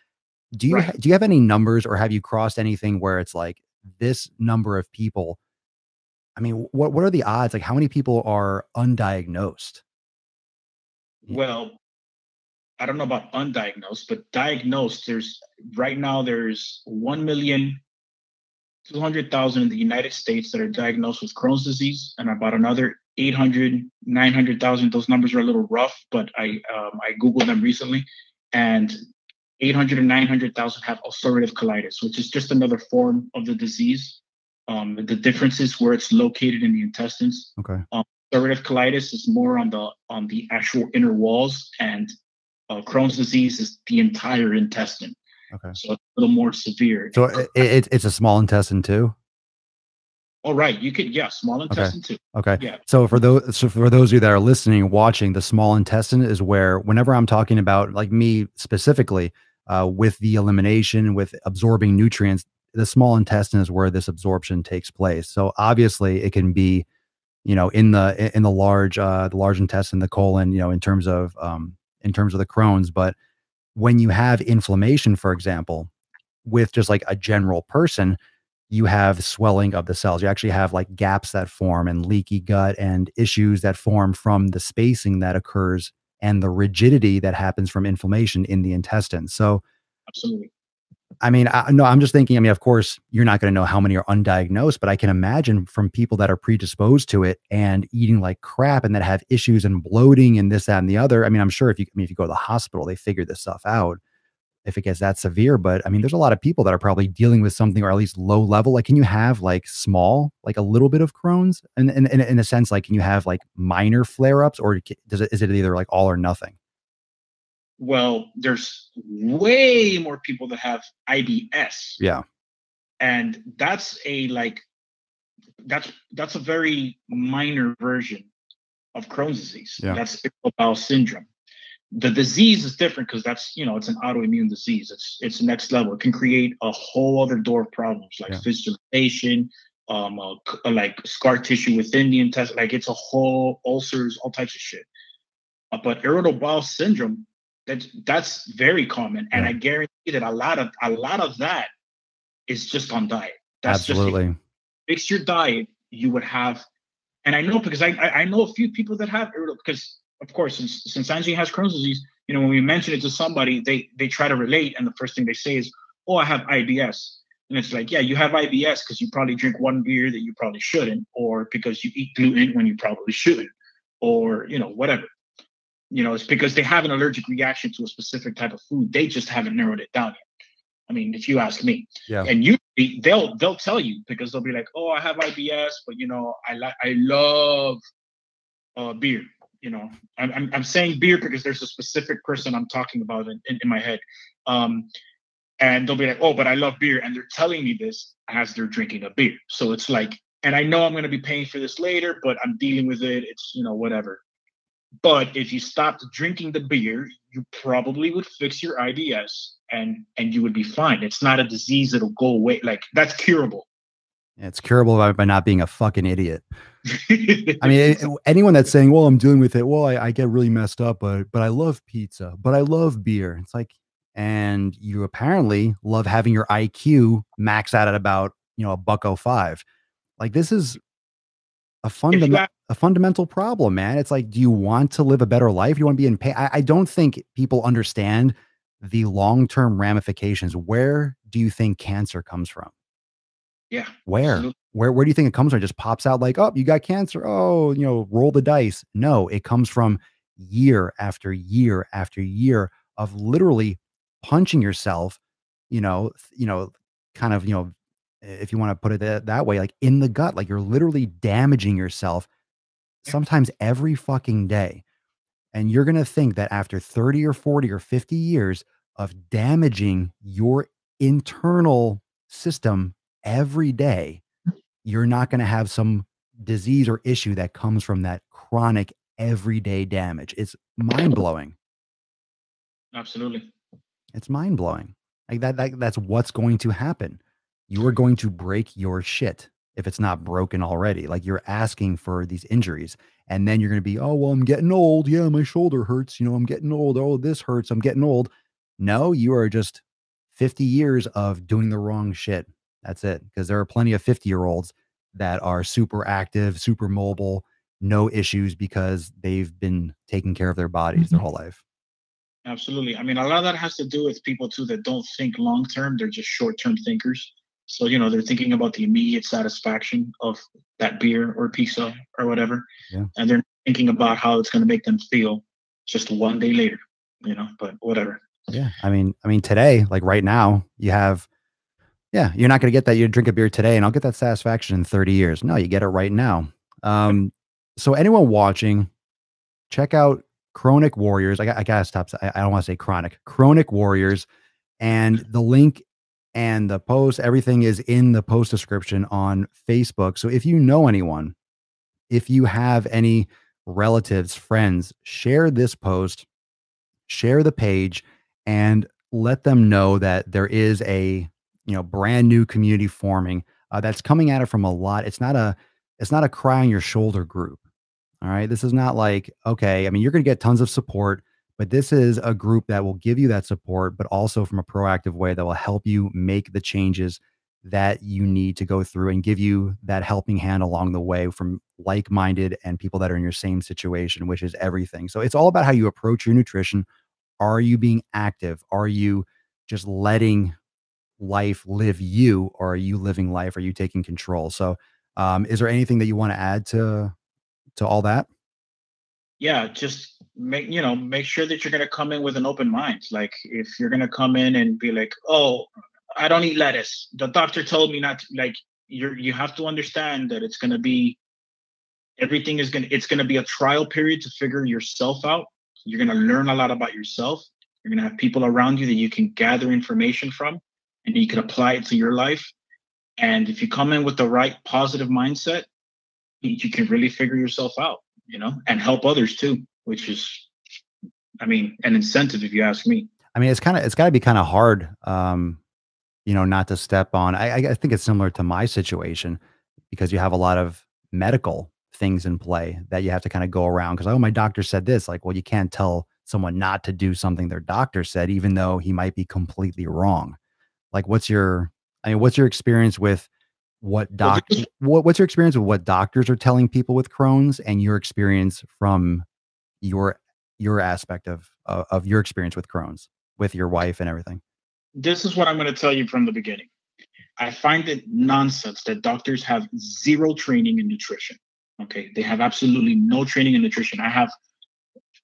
right. Do you have any numbers, or have you crossed anything where it's like this number of people? I mean, what are the odds? Like, how many people are undiagnosed? Y- Well, I don't know about undiagnosed, but diagnosed, there's 1,200,000 in the United States that are diagnosed with Crohn's disease, and about another 800, 900,000. Those numbers are a little rough, but I googled them recently, and 800 and 900,000 have ulcerative colitis, which is just another form of the disease. The difference is where it's located in the intestines. Okay. Ulcerative colitis is more on the actual inner walls, and Crohn's disease is the entire intestine. Okay. So it's a little more severe. So it's a small intestine too? Oh, right. You could, yeah, small Okay. intestine too. Okay. Yeah. So for those of you that are listening and watching, the small intestine is where, whenever I'm talking about, like, me specifically, with the elimination, with absorbing nutrients, the small intestine is where this absorption takes place. So obviously it can be, in the large intestine, the colon, in terms of the Crohn's. But when you have inflammation, for example, with just like a general person, you have swelling of the cells. You actually have like gaps that form and leaky gut and issues that form from the spacing that occurs and the rigidity that happens from inflammation in the intestine. So Absolutely. I mean, no, I'm just thinking, I mean, of course, you're not going to know how many are undiagnosed, but I can imagine from people that are predisposed to it and eating like crap and that have issues and bloating and this, that, and the other. I mean, I'm sure if you, I mean, if you go to the hospital, they figure this stuff out if it gets that severe. But I mean, there's a lot of people that are probably dealing with something or at least low level. Like, can you have like small, like a little bit of Crohn's? And in a sense, like, can you have like minor flare ups or does it, is it either like all or nothing? Well, there's way more people that have IBS, Yeah. and that's a very minor version of Crohn's disease. Yeah. That's irritable bowel syndrome. The disease is different because that's, it's an autoimmune disease. It's next level. It can create a whole other door of problems like Yeah. fistulation, like scar tissue within the intestine. Like it's a whole ulcers, all types of shit. But irritable bowel syndrome, that's very common, and Yeah. I guarantee that a lot of that is just on diet. That's just, if you Absolutely. fix your diet, you would have. And I know because I know a few people that have irritable, because of course, since Angie has Crohn's disease, when we mention it to somebody, they try to relate, and the first thing they say is, "Oh, I have IBS." And it's like, yeah, you have IBS because you probably drink one beer that you probably shouldn't, or because you eat gluten when you probably shouldn't, or whatever. It's because they have an allergic reaction to a specific type of food. They just haven't narrowed it down yet. I mean, if you ask me, Yeah. and usually they'll tell you because they'll be like, "Oh, I have IBS, but I love beer." I'm saying beer because there's a specific person I'm talking about in my head. Um, and they'll be like, "Oh, but I love beer," and they're telling me this as they're drinking a beer. So it's like, and I know I'm going to be paying for this later, but I'm dealing with it. It's whatever. But if you stopped drinking the beer, you probably would fix your IBS, and you would be fine. It's not a disease that'll go away. Like that's curable. It's curable by not being a fucking idiot. I mean, Exactly. anyone that's saying, "Well, I'm dealing with it. Well, I get really messed up, but I love pizza, but I love beer." It's like, and you apparently love having your IQ max out at about a buck 05. Like this is If you a fundamental problem, man. It's like, do you want to live a better life? Do you want to be in pain? I don't think people understand the long term ramifications. Where do you think cancer comes from? Yeah, Where? absolutely. Where do you think it comes from? It just pops out like, "Oh, you got cancer. Oh, roll the dice." No, it comes from year after year after year of literally punching yourself, you know, th- you know, kind of, if you want to put it that way, like in the gut, like you're literally damaging yourself Yeah, sometimes every fucking day. And you're going to think that after 30 or 40 or 50 years of damaging your internal system every day, you're not going to have some disease or issue that comes from that chronic everyday damage. It's mind blowing. absolutely. It's mind blowing. Like that's what's going to happen. You are going to break your shit if it's not broken already. Like you're asking for these injuries. And then you're going to be, "Oh, well, I'm getting old. Yeah, my shoulder hurts. I'm getting old. Oh, this hurts. I'm getting old." No, you are just 50 years of doing the wrong shit. That's it. Because there are plenty of 50-year-olds that are super active, super mobile, no issues because they've been taking care of their bodies their whole life. Absolutely. I mean, a lot of that has to do with people too that don't think long term. They're just short term thinkers. So, they're thinking about the immediate satisfaction of that beer or pizza or whatever. Yeah. And they're thinking about how it's going to make them feel just one day later, but whatever. Yeah. I mean, today, like right now, yeah, you're not going to get that. You drink a beer today and I'll get that satisfaction in 30 years. No, you get it right now. Yep. So anyone watching, check out Chronic Warriors. I gotta stop. I don't want to say Chronic Warriors, and the link and the post, everything is in the post description on Facebook. So if you know anyone, if you have any relatives, friends, share this post, share the page, and let them know that there is a brand new community forming that's coming at it from a lot. It's not a cry on your shoulder group. All right. This is not like, okay, I mean, you're going to get tons of support, but this is a group that will give you that support, but also from a proactive way that will help you make the changes that you need to go through and give you that helping hand along the way from like minded and people that are in your same situation, which is everything. So it's all about how you approach your nutrition. Are you being active? Are you just letting life live you, or are you living life? Are you taking control? So, is there anything that you want to add to all that? Yeah, just make sure that you're going to come in with an open mind. Like if you're going to come in and be like, oh, I don't eat lettuce, the doctor told me not to, like, you have to understand that it's going to be, everything is going to, it's going to be a trial period to figure yourself out. You're going to learn a lot about yourself. You're going to have people around you that you can gather information from, and you can apply it to your life. And if you come in with the right positive mindset, you can really figure yourself out, and help others too, which is, I mean, an incentive if you ask me. I mean, it's got to be kind of hard, not to step on. I think it's similar to my situation because you have a lot of medical things in play that you have to kind of go around because, oh, my doctor said this. Like, well, you can't tell someone not to do something their doctor said, even though he might be completely wrong. Like, what's your experience with Well, this, what's your experience with what doctors are telling people with Crohn's, and your experience from your your aspect of your experience with Crohn's with your wife and everything? this is what I'm going to tell you from the beginning. I find it nonsense that doctors have zero training in nutrition. Okay, they have absolutely no training in nutrition. I have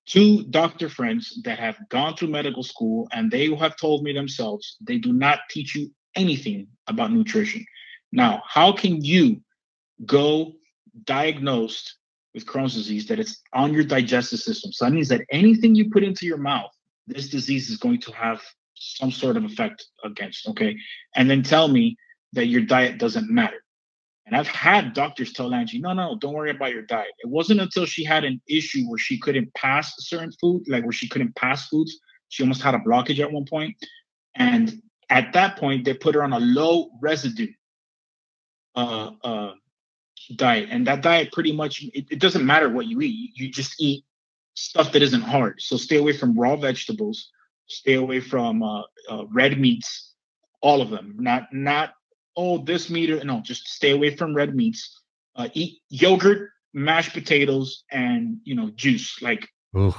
two doctor friends that have gone through medical school, and they have told me themselves they do not teach you anything about nutrition. Now, how can you go diagnosed with Crohn's disease that it's on your digestive system? So that means that anything you put into your mouth, this disease is going to have some sort of effect against, okay? And then tell me that your diet doesn't matter. And I've had doctors tell Angie, no, no, don't worry about your diet. It wasn't until she had an issue where she couldn't pass certain food, like where she couldn't pass foods. She almost had a blockage at one point. And at that point, they put her on a low residue uh, uh, diet. And that diet pretty much, it doesn't matter what you eat. You just eat stuff that isn't hard. So stay away from raw vegetables, stay away from red meats, all of them. Not oh, this meat or no, just stay away from red meats. Eat yogurt, mashed potatoes, and juice, like Ugh.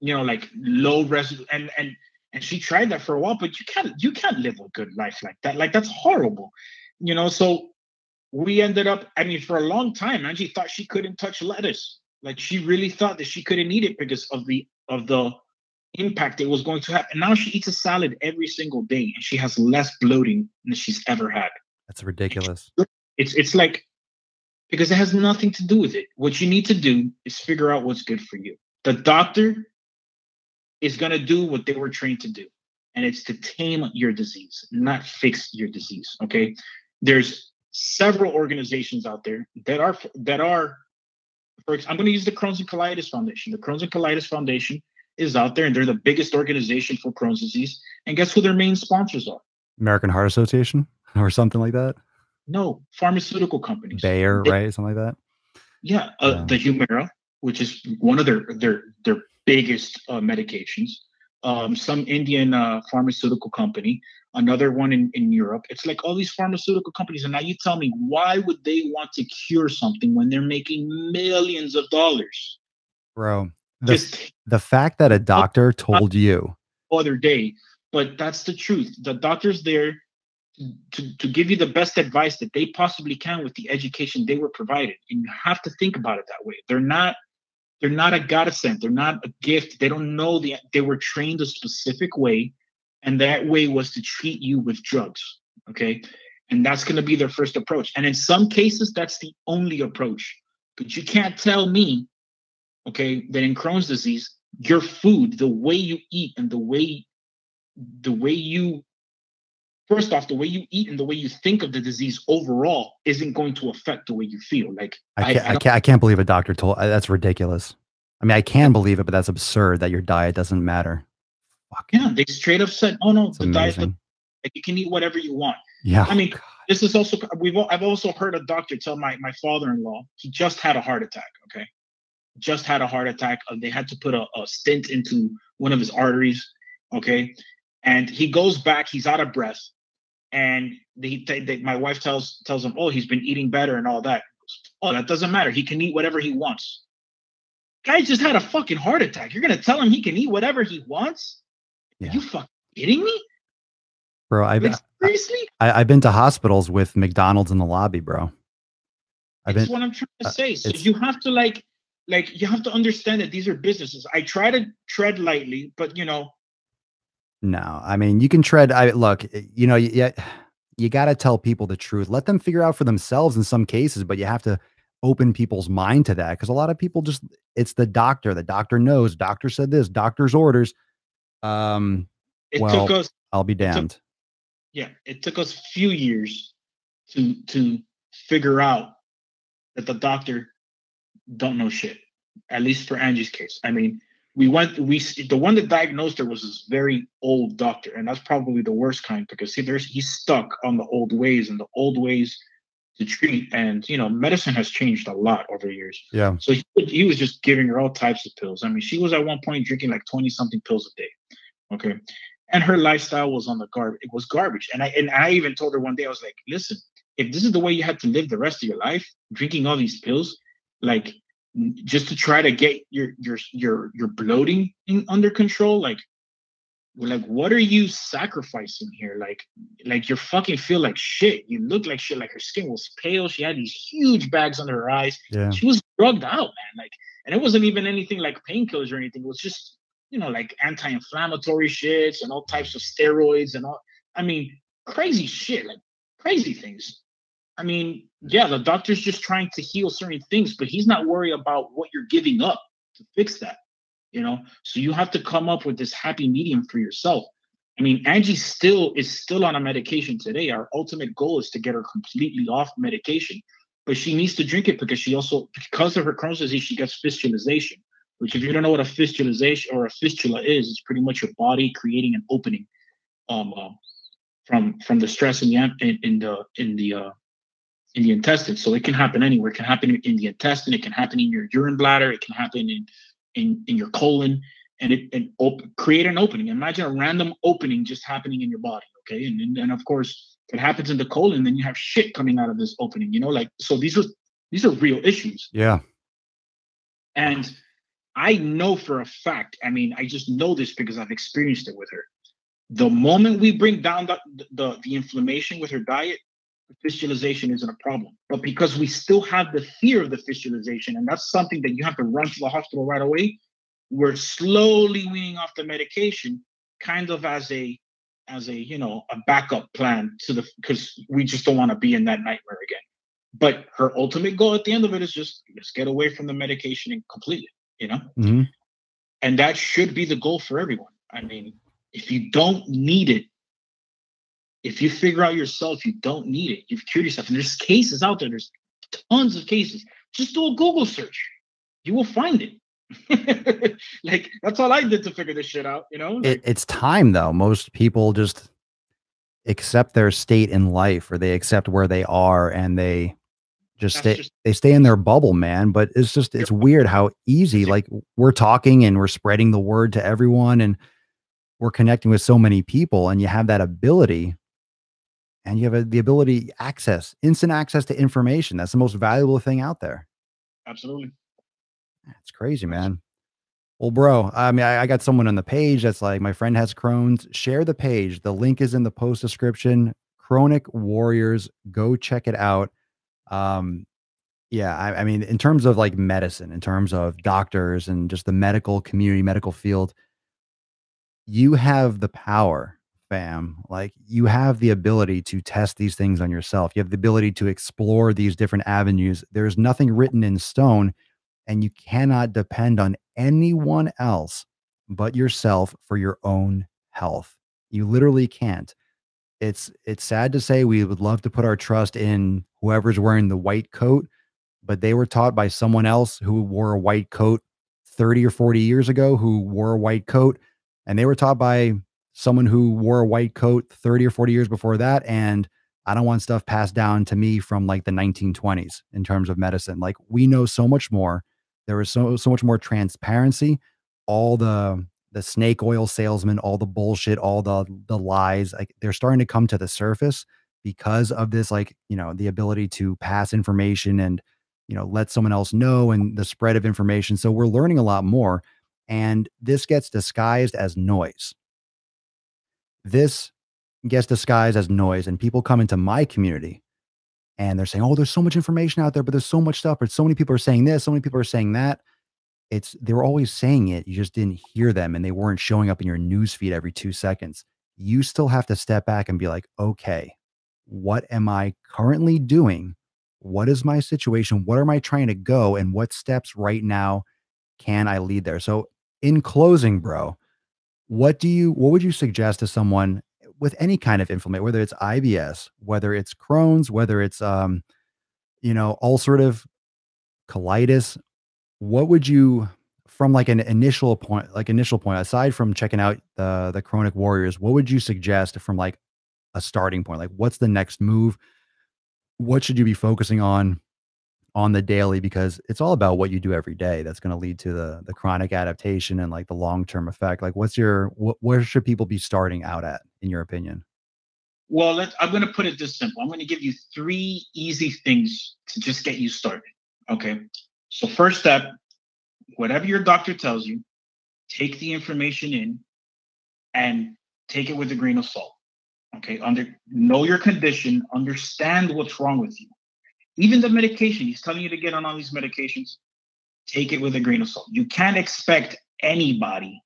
like low residue. And she tried that for a while, but you can't live a good life like that. Like that's horrible. So we ended up, I mean, for a long time, Angie thought she couldn't touch lettuce. Like she really thought that she couldn't eat it because of the impact it was going to have. And now she eats a salad every single day, and she has less bloating than she's ever had. That's ridiculous. It's like, because it has nothing to do with it. What you need to do is figure out what's good for you. The doctor is going to do what they were trained to do, and it's to tame your disease, not fix your disease. Okay, there's several organizations out there that are. I'm going to use the Crohn's and Colitis Foundation. The Crohn's and Colitis Foundation is out there, and they're the biggest organization for Crohn's disease. And guess who their main sponsors are? American Heart Association or something like that. No, pharmaceutical companies. Bayer, right? Something like that. Yeah, Yeah. the Humira, which is one of their biggest medications. Some Indian pharmaceutical company, another one in Europe. It's like all these pharmaceutical companies, and now you tell me, why would they want to cure something when they're making millions of dollars? Bro, Just the fact that a doctor told you, other day, but that's the truth. The doctor's there to give you the best advice that they possibly can with the education they were provided, and you have to think about it that way. They're not a godsend. They're not a gift. They don't know they were trained a specific way, and that way was to treat you with drugs. Okay, and that's going to be their first approach. And in some cases, that's the only approach. But you can't tell me, okay, that in Crohn's disease, your food, the way you eat, and the way you first off, the way you eat and the way you think of the disease overall isn't going to affect the way you feel. Like I don't. I can't believe a doctor told. That's ridiculous. I mean, I can believe it, but that's absurd that your diet doesn't matter. Fuck, Yeah, they straight up said, "Oh no, it's the diet, amazing. like you can eat whatever you want." Yeah. I mean, this is also I've also heard a doctor tell my father-in-law, he just had a heart attack. Okay, just had a heart attack. They had to put a stent into one of his arteries. Okay, and he goes back. He's out of breath, and my wife tells him, "Oh, he's been eating better and all that." Oh, that doesn't matter. He can eat whatever he wants. Guy just had a fucking heart attack. You're gonna tell him he can eat whatever he wants? Are Yeah. you fucking kidding me? Bro, Like, Seriously? I've been to hospitals with McDonald's in the lobby, bro. I've It's been. what I'm trying to Uh, say. So it's you have to you have to understand that these are businesses. I try to tread lightly, but No, I mean, you can tread. I look, you got to tell people the truth. Let them figure out for themselves in some cases, but you have to open people's mind to that because a lot of people just, it's the doctor. The doctor knows. Doctor said this. Doctor's orders. Um, it took well, us I'll be it took damned. yeah, it took us a few years to figure out that the doctor don't know shit. At least for Angie's case. I mean, the one that diagnosed her was this very old doctor, and that's probably the worst kind because he's stuck on the old ways and the old ways to treat. And medicine has changed a lot over the years. Yeah, So he was just giving her all types of pills. I mean, she was at one point drinking like 20 something pills a day. Okay. And her lifestyle was on the garbage. It was garbage. And I even told her one day, I was like, listen, if this is the way you had to live the rest of your life, drinking all these pills, like just to try to get your bloating under control, like what are you sacrificing here? Like you fucking feel like shit. You look like shit. Like her skin was pale. She had these huge bags under her eyes. yeah, She was drugged out, man. And it wasn't even anything like painkillers or anything. It was just like anti-inflammatory shits and all types of steroids and all. I mean, crazy shit, like crazy things. I mean, yeah, the doctor's just trying to heal certain things, but he's not worried about what you're giving up to fix that. So you have to come up with this happy medium for yourself. I mean, Angie is still on a medication today. Our ultimate goal is to get her completely off medication, but she needs to drink it because of her Crohn's disease, she gets fistulization, which if you don't know what a fistulization or a fistula is, it's pretty much your body creating an opening um, uh, from the stress in the intestine. So it can happen anywhere. It can happen in the intestine. It can happen in your urine bladder. It can happen in your colon, and create an opening. Imagine a random opening just happening in your body. Okay, and of course, if it happens in the colon, then you have shit coming out of this opening. So these are real issues, yeah. and I know for a fact. I mean, I just know this because I've experienced it with her. The moment we bring down the inflammation with her diet, fistulization isn't a problem. But because we still have the fear of the fistulization, and that's something that you have to run to the hospital right away, we're slowly weaning off the medication, kind of as a backup plan because we just don't want to be in that nightmare again. But her ultimate goal at the end of it is just let's get away from the medication and completely, you know? Hmm. And that should be the goal for everyone. I mean, if you don't need it, if you figure out yourself you don't need it, you've cured yourself. And there's cases out there, there's tons of cases. Just do a Google search. You will find it. Like that's all I did to figure this shit out, It's time though. Most people just accept their state in life, or they accept where they are, and they just that's stay. just They stay in their bubble, man. But it's just your it's weird how easy. that's it. Like we're talking and we're spreading the word to everyone, and we're connecting with so many people, and you have that ability, and you have the ability instant access to information. That's the most valuable thing out there. Absolutely. It's crazy, Absolutely. man. Well, bro, I mean, I got someone on the page that's like, my friend has Crohn's. Share the page. The link is in the post description. Chronic Warriors. Go check it out. Um, yeah, I mean, in terms of like medicine, in terms of doctors and just the medical community, medical field, you have the power, fam. Like you have the ability to test these things on yourself. You have the ability to explore these different avenues. There's nothing written in stone, and you cannot depend on anyone else but yourself for your own health. You literally can't. It's sad to say we would love to put our trust in whoever's wearing the white coat, but they were taught by someone else who wore a white coat 30 or 40 years ago who wore a white coat, and they were taught by someone who wore a white coat 30 or 40 years before that. And I don't want stuff passed down to me from like the 1920s in terms of medicine. Like we know so much more. There is so much more transparency. All the snake oil salesmen, all the bullshit, all the lies, like they're starting to come to the surface because of this, like, the ability to pass information and let someone else know, and the spread of information. So we're learning a lot more, and this gets disguised as noise. This gets disguised as noise, and people come into my community and they're saying, "Oh, there's so much information out there, but there's so much stuff, but so many people are saying this, so many people are saying that." They were always saying it, you just didn't hear them, and they weren't showing up in your news feed every 2 seconds. You still have to step back and be like, "Okay, what am I currently doing? What is my situation? What am I trying to go? And what steps right now can I lead there?" So, in closing, bro, what would you suggest to someone with any kind of inflammation, whether it's IBS, whether it's Crohn's, whether it's, ulcerative colitis, what would you from like an initial point, aside from checking out the Chronic Warriors, what would you suggest from like a starting point? Like, what's the next move? What should you be focusing on the daily? Because it's all about what you do every day that's going to lead to the chronic adaptation and like the long-term effect. Like, where should people be starting out at, in your opinion? Well, I'm going to put it this simple. I'm going to give you three easy things to just get you started. Okay. So, first step, whatever your doctor tells you, take the information in and take it with a grain of salt. Okay. Know your condition, understand what's wrong with you. Even the medication, he's telling you to get on all these medications, take it with a grain of salt. You can't expect anybody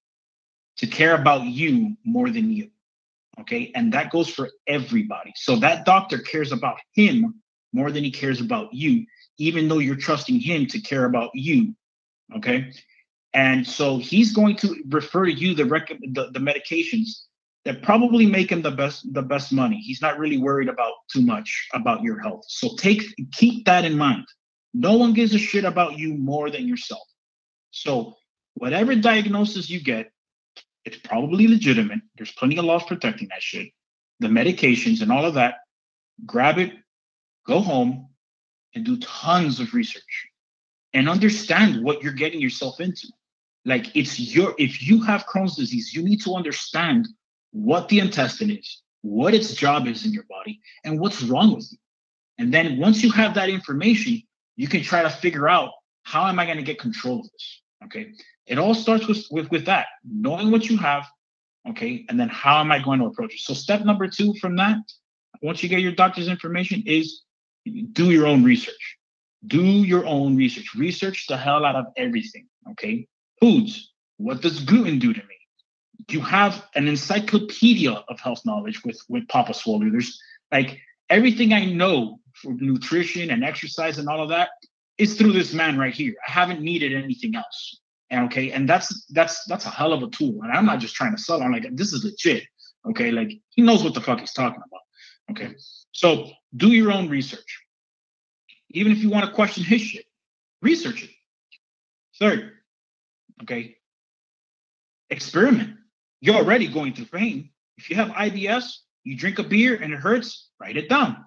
to care about you more than you. Okay. And that goes for everybody. So that doctor cares about him more than he cares about you, even though you're trusting him to care about you. Okay. And so he's going to refer to you the medications that probably make him the best money. He's not really worried about too much about your health. So keep that in mind. No one gives a shit about you more than yourself. So whatever diagnosis you get, it's probably legitimate. There's plenty of laws protecting that shit. The medications and all of that, grab it, go home, and do tons of research and understand what you're getting yourself into. Like if you have Crohn's disease, you need to understand what the intestine is, what its job is in your body, and what's wrong with you. And then once you have that information, you can try to figure out, how am I going to get control of this? Okay. It all starts with that, knowing what you have. Okay. And then how am I going to approach it? So step number 2 from that, once you get your doctor's information, is do your own research. Do your own research. Research the hell out of everything. Okay. Foods. What does gluten do to me? You have an encyclopedia of health knowledge with Papa Swole. There's like everything I know for nutrition and exercise and all of that is through this man right here. I haven't needed anything else. And okay, and that's a hell of a tool. And I'm not just trying to sell. I'm like, this is legit. Okay, like he knows what the fuck he's talking about. Okay, so do your own research. Even if you want to question his shit, research it. Third, okay, experiment. You're already going through pain. If you have IBS, you drink a beer and it hurts, write it down.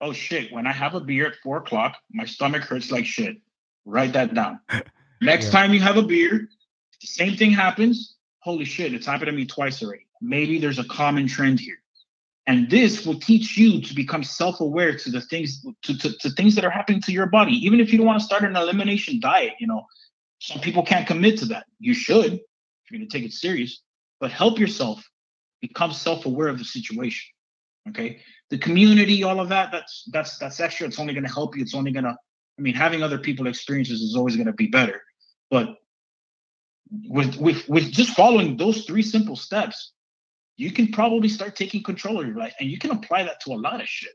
Oh shit, when I have a beer at 4 o'clock, my stomach hurts like shit. Write that down. Next Yeah. time you have a beer, the same thing happens. Holy shit, it's happened to me twice already. Maybe there's a common trend here. And this will teach you to become self-aware to the things to things that are happening to your body. Even if you don't want to start an elimination diet, some people can't commit to that. You should, if you're going to take it serious, but help yourself become self-aware of the situation. Okay. The community, all of that, that's extra. It's only going to help you. It's only going to, having other people experiences is always going to be better. But with just following those 3 simple steps, you can probably start taking control of your life, and you can apply that to a lot of shit.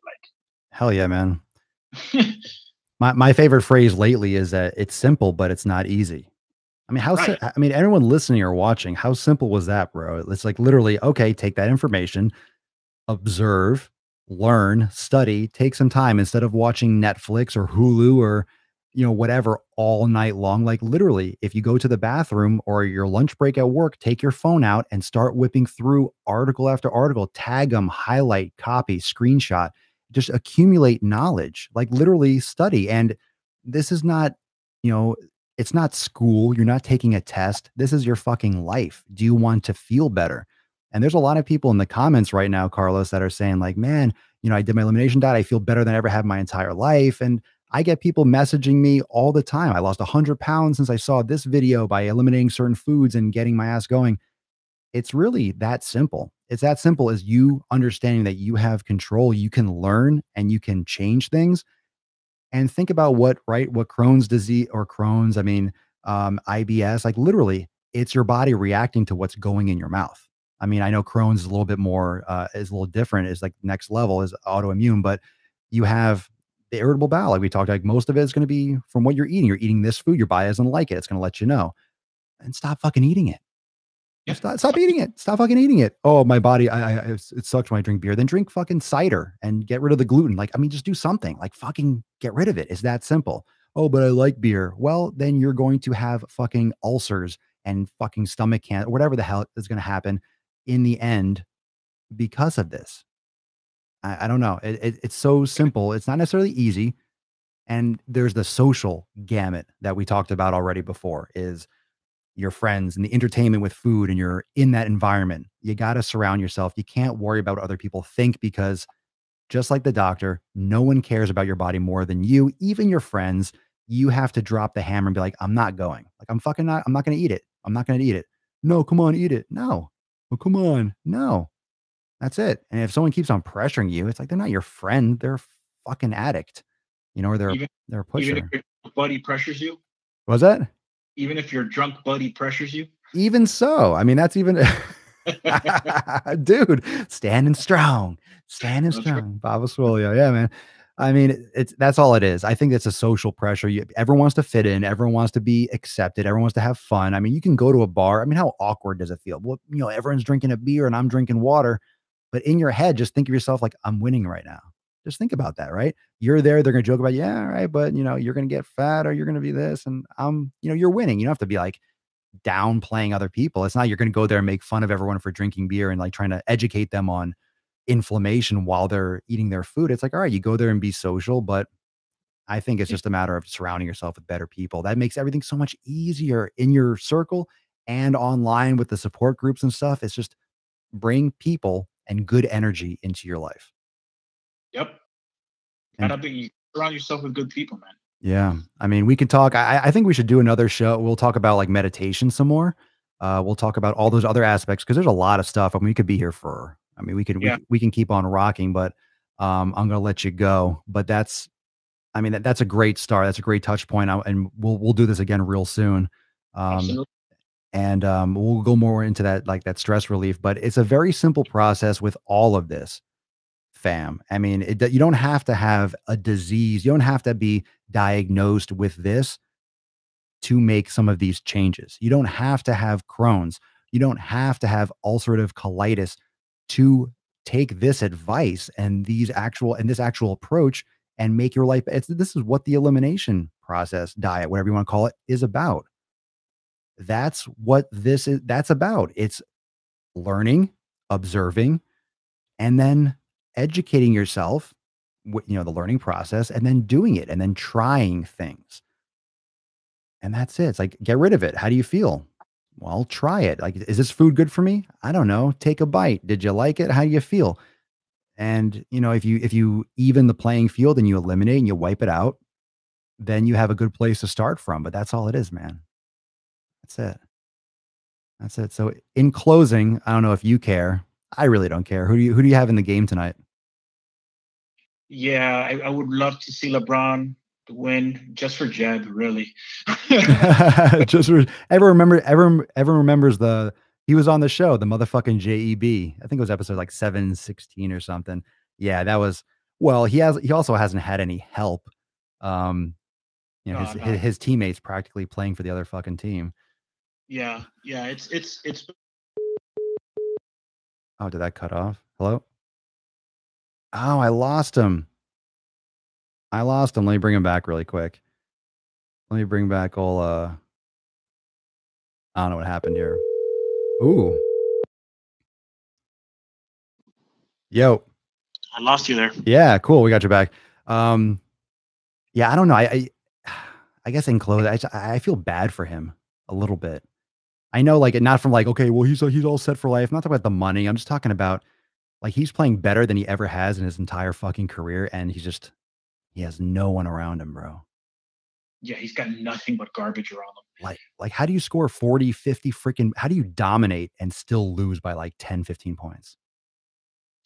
Hell yeah, man. Like, My favorite phrase lately is that it's simple, but it's not easy. I mean, right. everyone listening or watching, how simple was that, bro? It's like literally, okay, take that information, observe, learn, study, take some time instead of watching Netflix or Hulu or, whatever all night long. Like literally, if you go to the bathroom or your lunch break at work, take your phone out and start whipping through article after article, tag them, highlight, copy, screenshot, just accumulate knowledge, like literally study. And this is not, you know, it's not school. You're not taking a test. This is your fucking life. Do you want to feel better? And there's a lot of people in the comments right now, Carlos, that are saying like, man, I did my elimination diet. I feel better than I ever have in my entire life. And I get people messaging me all the time. I lost 100 pounds since I saw this video by eliminating certain foods and getting my ass going. It's really that simple. It's that simple as you understanding that you have control, you can learn and you can change things. And think about what Crohn's disease or Crohn's, I mean, IBS, like literally, it's your body reacting to what's going in your mouth. I mean, I know Crohn's is a little bit more, is a little different, is like next level is autoimmune, but you have the irritable bowel, like we talked, like most of it is going to be from what you're eating. You're eating this food, your body doesn't like it. It's going to let you know and stop fucking eating it. Yeah. Stop eating it. Stop fucking eating it. Oh, my body, it sucks when I drink beer. Then drink fucking cider and get rid of the gluten. Like, I mean, just do something. Like, fucking get rid of it. It's that simple. Oh, but I like beer. Well, then you're going to have fucking ulcers and fucking stomach cancer, whatever the hell is going to happen in the end because of this. I don't know. It's so simple. It's not necessarily easy. And there's the social gamut that we talked about already before is your friends and the entertainment with food and you're in that environment. You got to surround yourself. You can't worry about what other people think because just like the doctor, no one cares about your body more than you, even your friends. You have to drop the hammer and be like, I'm not going. Like, I'm not going to eat it. I'm not going to eat it. No, come on, eat it. No. Well, come on. No. That's it. And if someone keeps on pressuring you, it's like they're not your friend. They're a fucking addict, or Even they're a even if pusher. your buddy pressures you, Was that? even if your drunk buddy pressures you. Even so, I mean, that's even dude, standing That's right. strong. Baba Swole, yeah, man. I mean, it's that's all it is. I think it's a social pressure. Everyone wants to fit in. Everyone wants to be accepted. Everyone wants to have fun. I mean, you can go to a bar. I mean, how awkward does it feel? Well, everyone's drinking a beer and I'm drinking water, but in your head, just think of yourself like I'm winning right now. Just think about that, right? You're there. They're gonna joke about, yeah, right, but you're gonna get fat or you're gonna be this, and you're winning. You don't have to be like downplaying other people. It's not you're going to go there and make fun of everyone for drinking beer and like trying to educate them on inflammation while they're eating their food. It's like, all right, you go there and be social, but I think it's just a matter of surrounding yourself with better people. That makes everything so much easier in your circle and online with the support groups and stuff. It's just bring people and good energy into your life. Yep. And Surround yourself with good people, man. yeah, I mean, we can talk. I think we should do another show. We'll talk about like meditation some more. We'll talk about all those other aspects because there's a lot of stuff. I mean, we could be here for. I mean, Yeah, we can keep on rocking, but I'm gonna let you go. But that's, I mean, that's a great start. That's a great touch point. And we'll do this again real soon. Um, absolutely. and we'll go more into that like that stress relief. But it's a very simple process with all of this fam. I mean, you don't have to have a disease. You don't have to be diagnosed with this to make some of these changes. You don't have to have Crohn's. You don't have to have ulcerative colitis to take this advice and this actual approach and make your life. This is what the elimination process diet, whatever you want to call it, is about. That's what this is. That's about. It's learning, observing, and then educating yourself, the learning process, and then doing it, and then trying things. And that's it. It's like, get rid of it. How do you feel? Well, try it. Like, is this food good for me? I don't know. Take a bite. Did you like it? How do you feel? And if you even the playing field and you eliminate and you wipe it out, then you have a good place to start from. But that's all it is, man. That's it. That's it. So in closing, I don't know if you care. I really don't care. Who do you have in the game tonight? Yeah, I would love to see LeBron win just for Jeb, really. Everyone remembers he was on the show, the motherfucking JEB. I think it was episode like 716 or something. Yeah, that was well, he also hasn't had any help. Um, No, his teammates practically playing for the other fucking team. yeah. It's Oh, did that cut off? Hello? Oh, I lost him. I lost him. Let me bring him back really quick. Let me bring back all I don't know what happened here. Ooh. Yo. I lost you there. Yeah, cool. We got you back. Um, yeah, I don't know. I guess in close, I feel bad for him a little bit. I know, like, not from like, okay, well, he's all set for life. I'm not talking about the money. I'm just talking about like he's playing better than he ever has in his entire fucking career, and he has no one around him, bro. Yeah, he's got nothing but garbage around him. Like how do you score 40, 50 freaking how do you dominate and still lose by like 10, 15 points?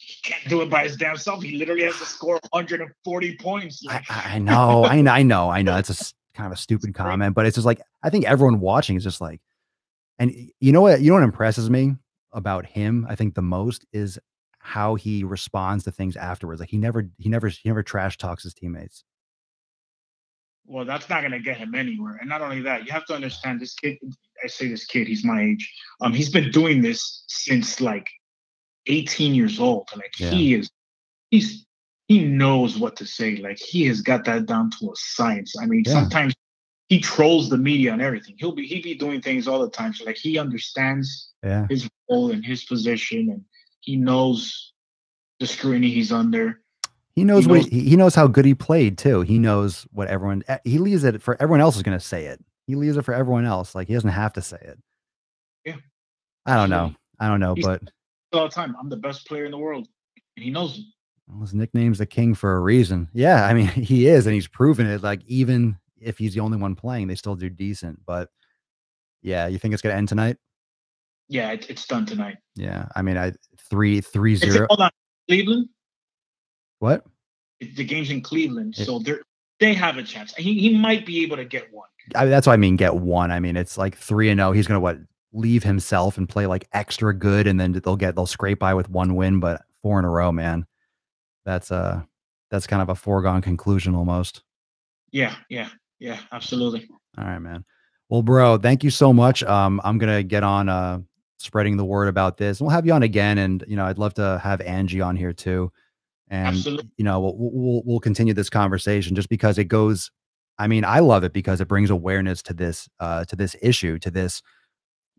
he can't do it by his damn self. He literally has to score 140 points. Like, I know, I know. It's kind of a stupid crazy. comment, but it's just like I think everyone watching is just like, and you know what? You know what impresses me about him? I think the most is how he responds to things afterwards. Like he never trash talks his teammates. Well, that's not gonna get him anywhere. And not only that, you have to understand this kid. I say this kid, he's my age. He's been doing this since like 18 years old. Like Yeah, he's he knows what to say. Like he has got that down to a science. I mean, yeah, sometimes he trolls the media and everything. He be doing things all the time. So like he understands yeah. his role and his position, and he knows the scrutiny he's under. He He knows what knows. he knows how good he played too. He knows what he leaves it for everyone else is going to say it. He leaves it for everyone else. Like he doesn't have to say it. Yeah, I don't know. absolutely. I don't know, He says but all the time, "I'm the best player in the world," and he knows it. well, his nickname's the King for a reason. Yeah, I mean he is, and he's proven it. Like even if he's the only one playing, they still do decent. But yeah, you think it's going to end tonight? Yeah, it's done tonight. Yeah, I mean I three Is it zero. hold on, Cleveland? What? The game's in Cleveland, It, so they have a chance. He might be able to get one. that's what I mean. Get one. I mean it's like 3-0. He's going to what leave himself and play like extra good, and then they'll scrape by with one win, but four in a row, man. That's that's kind of a foregone conclusion almost. Yeah, absolutely. All right, man. Well, bro, thank you so much. I'm gonna get on spreading the word about this. We'll have you on again, and I'd love to have Angie on here too. And Absolutely. we'll continue this conversation just because it goes. I mean, I love it because it brings awareness to this issue, to this.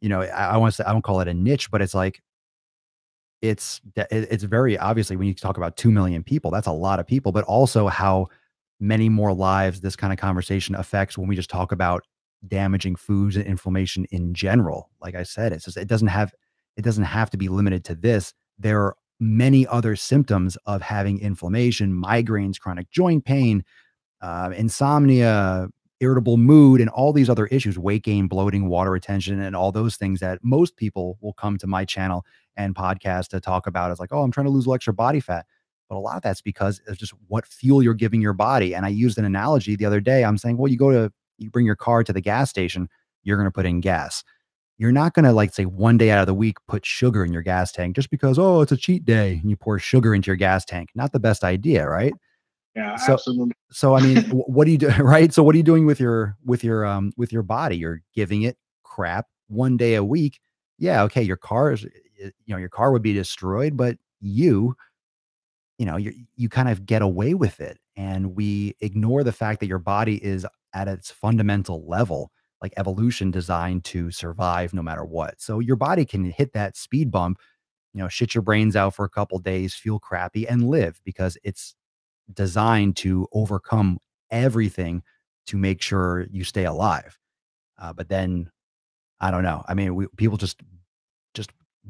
I want to say I don't call it a niche, but it's like it's very obviously when you talk about 2 million people, that's a lot of people, but also how many more lives this kind of conversation affects when we just talk about damaging foods and inflammation in general. Like I said, it's just it doesn't have to be limited to this. There are many other symptoms of having inflammation, migraines, chronic joint pain, insomnia, irritable mood, and all these other issues, weight gain, bloating, water retention, and all those things that most people will come to my channel and podcast to talk about. It's like, oh, I'm trying to lose extra body fat. But a lot of that's because it's just what fuel you're giving your body. And I used an analogy the other day. I'm saying, well, you bring your car to the gas station, you're going to put in gas. You're not going to like say one day out of the week, put sugar in your gas tank just because, oh, it's a cheat day and you pour sugar into your gas tank. Not the best idea, right? Yeah, So absolutely. I mean, what do you do, right? So what are you doing with with your body? You're giving it crap one day a week. Yeah, okay, your car is your car would be destroyed, but you kind of get away with it. And we ignore the fact that your body is at its fundamental level, like evolution designed to survive no matter what. So your body can hit that speed bump, shit your brains out for a couple days, feel crappy and live because it's designed to overcome everything to make sure you stay alive. But then I don't know. I mean, people just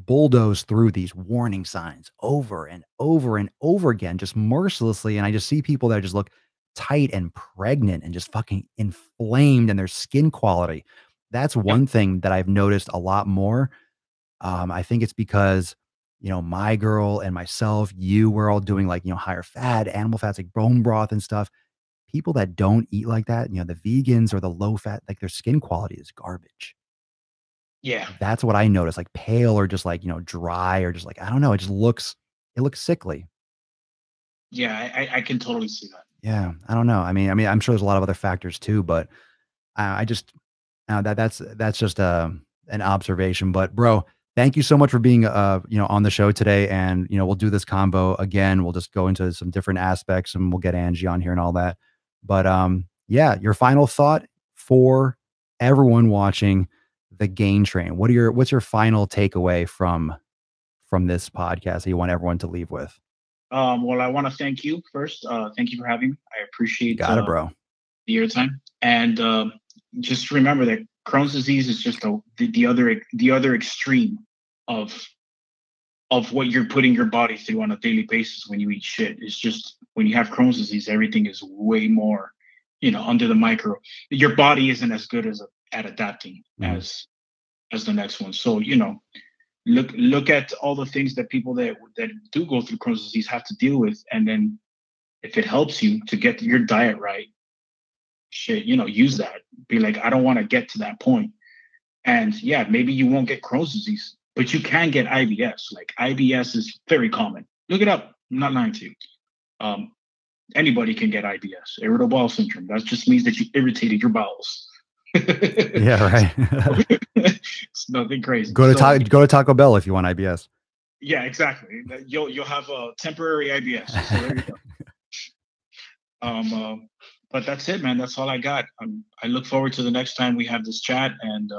bulldoze through these warning signs over and over and over again, just mercilessly. And I just see people that just look tight and pregnant and just fucking inflamed in their skin quality. That's Yep. one thing that I've noticed a lot more. I think it's because, my girl and myself, we're all doing like, higher fat, animal fats, like bone broth and stuff. People that don't eat like that, the vegans or the low fat, like their skin quality is garbage. Yeah. That's what I notice, like pale or just like, dry or just like, I don't know. It looks sickly. Yeah, I can totally see that. Yeah. I don't know. I mean, I'm sure there's a lot of other factors too, but I just, that's just an observation. But bro, thank you so much for being on the show today. And we'll do this combo again. We'll just go into some different aspects and we'll get Angie on here and all that. But yeah, your final thought for everyone watching the Gain Train. What's your final takeaway from this podcast that you want everyone to leave with? Well, I want to thank you first. Thank you for having me. I You appreciate got it, bro. the airtime, and just remember that Crohn's disease is just the other extreme of what you're putting your body through on a daily basis when you eat shit. It's just when you have Crohn's disease, everything is way more, under the micro. Your body isn't as good as at adapting Mhm. as the next one. So Look at all the things that people that do go through Crohn's disease have to deal with, and then if it helps you to get your diet right, shit, use that. Be like, I don't want to get to that point. And yeah, maybe you won't get Crohn's disease, but you can get IBS. Like IBS is very common. Look it up. I'm not lying to you. Um, Anybody can get IBS, irritable bowel syndrome. That just means that you irritated your bowels. Yeah, right. It's nothing crazy. So Go to Taco Bell if you want IBS. yeah, exactly. You'll have a temporary IBS. So there you go. But that's it, man. That's all I got. I look forward to the next time we have this chat, and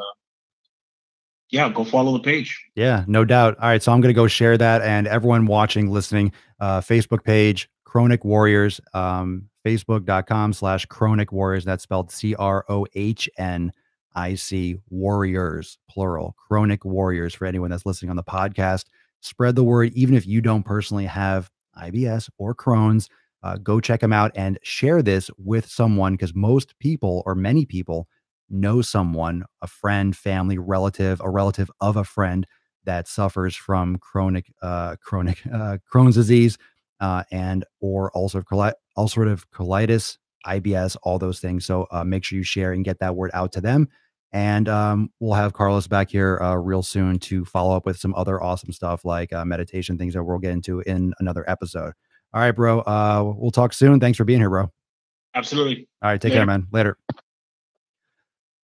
yeah, go follow the page. Yeah, no doubt. All right, so I'm going to go share that, and everyone watching, listening, Facebook page, Chronic Warriors, facebook.com/Chronic Warriors. That's spelled CROHNIC Warriors, plural. Chronic Warriors for anyone that's listening on the podcast. Spread the word, even if you don't personally have IBS or Crohn's. Go check them out and share this with someone, because most people, or many people, know someone, a friend, family, relative, a relative of a friend that suffers from chronic Crohn's disease, and or ulcerative colitis, IBS, all those things. So make sure you share and get that word out to them. And we'll have Carlos back here real soon to follow up with some other awesome stuff like meditation, things that we'll get into in another episode. All right, bro. We'll talk soon. Thanks for being here, bro. Absolutely. All right, take care, man. Later.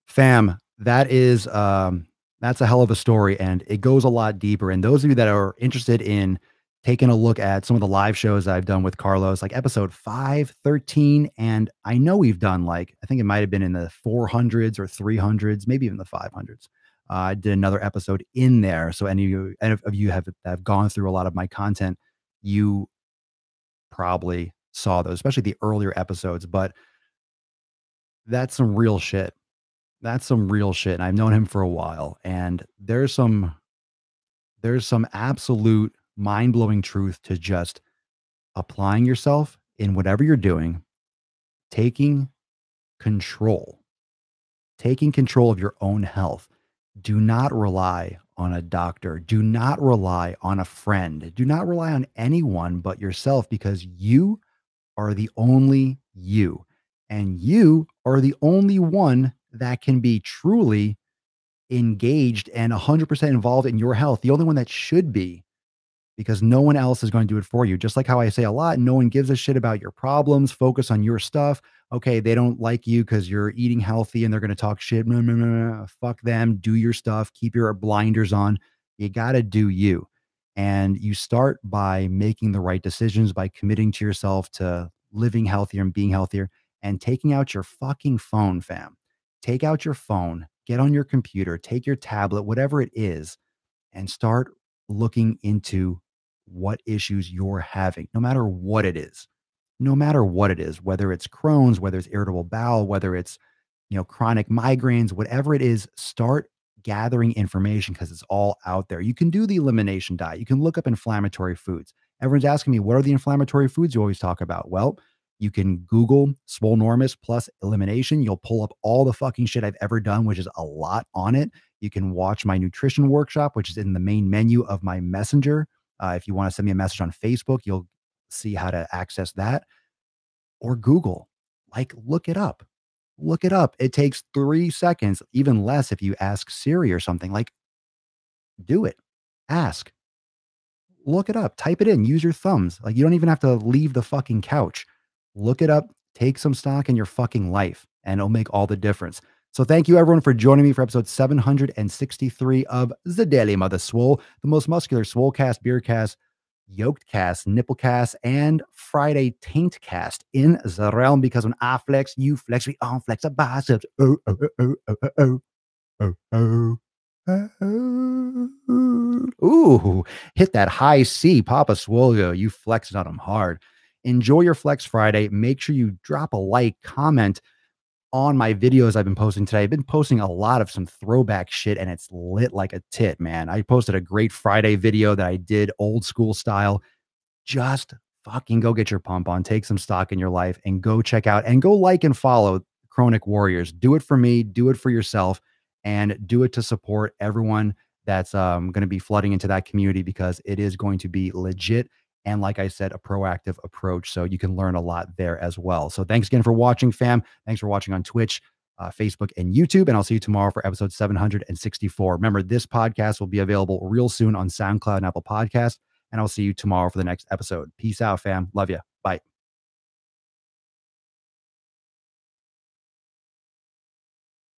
Fam, that's a hell of a story, and it goes a lot deeper. And those of you that are interested in taking a look at some of the live shows I've done with Carlos, like episode 5, 13, and I know we've done, like, I think it might have been in the 400s or 300s, maybe even the 500s. I did another episode in there. So any of you have gone through a lot of my content, you probably saw those, especially the earlier episodes. But that's some real shit. That's some real shit. And I've known him for a while, and there's some absolute mind-blowing truth to just applying yourself in whatever you're doing, taking control, taking control of your own health. Do not rely on a doctor. Do not rely on a friend. Do not rely on anyone but yourself, because you are the only you, and you are the only one that can be truly engaged and 100% involved in your health. The only one that should be, because no one else is going to do it for you. Just like how I say a lot, no one gives a shit about your problems. Focus on your stuff. Okay, they don't like you because you're eating healthy and they're going to talk shit. No, no, no, no. Fuck them. Do your stuff. Keep your blinders on. You got to do you. And you start by making the right decisions, by committing to yourself to living healthier and being healthier, and taking out your fucking phone, fam. Take out your phone, get on your computer, take your tablet, whatever it is, and start looking into what issues you're having, no matter what it is. No matter what it is, whether it's Crohn's, whether it's irritable bowel, whether it's, chronic migraines, whatever it is, start gathering information, because it's all out there. You can do the elimination diet. You can look up inflammatory foods. Everyone's asking me, what are the inflammatory foods you always talk about? Well, you can Google Swolenormous plus elimination. You'll pull up all the fucking shit I've ever done, which is a lot on it. You can watch my nutrition workshop, which is in the main menu of my messenger. If you want to send me a message on Facebook, you'll see how to access that. Or Google, like, look it up. Look it up. It takes 3 seconds, even less if you ask Siri or something. Like, do it. Ask. Look it up. Type it in. Use your thumbs. Like, you don't even have to leave the fucking couch. Look it up. Take some stock in your fucking life, and it'll make all the difference. So thank you, everyone, for joining me for episode 763 of The Daily Mother Swole, the most muscular Swolecast, Beercast, Yoked Cast, Nipple Cast, and Friday Taint Cast in the realm. Because when I flex, you flex, we all flex our biceps. Oh, oh, oh, oh, oh, oh, oh, oh. Ooh, hit that high C, Papa Swolio. You flexed on them hard. Enjoy your Flex Friday. Make sure you drop a like, comment on my videos I've been posting today. I've been posting a lot of some throwback shit, and it's lit like a tit, man. I posted a great Friday video that I did old school style. Just fucking go get your pump on, take some stock in your life, and go check out and go like and follow Chronic Warriors. Do it for me, do it for yourself, and do it to support everyone that's going to be flooding into that community because it is going to be legit. And like I said, a proactive approach. So you can learn a lot there as well. So thanks again for watching, fam. Thanks for watching on Twitch, Facebook, and YouTube. And I'll see you tomorrow for episode 764. Remember, this podcast will be available real soon on SoundCloud and Apple Podcasts. And I'll see you tomorrow for the next episode. Peace out, fam. Love you.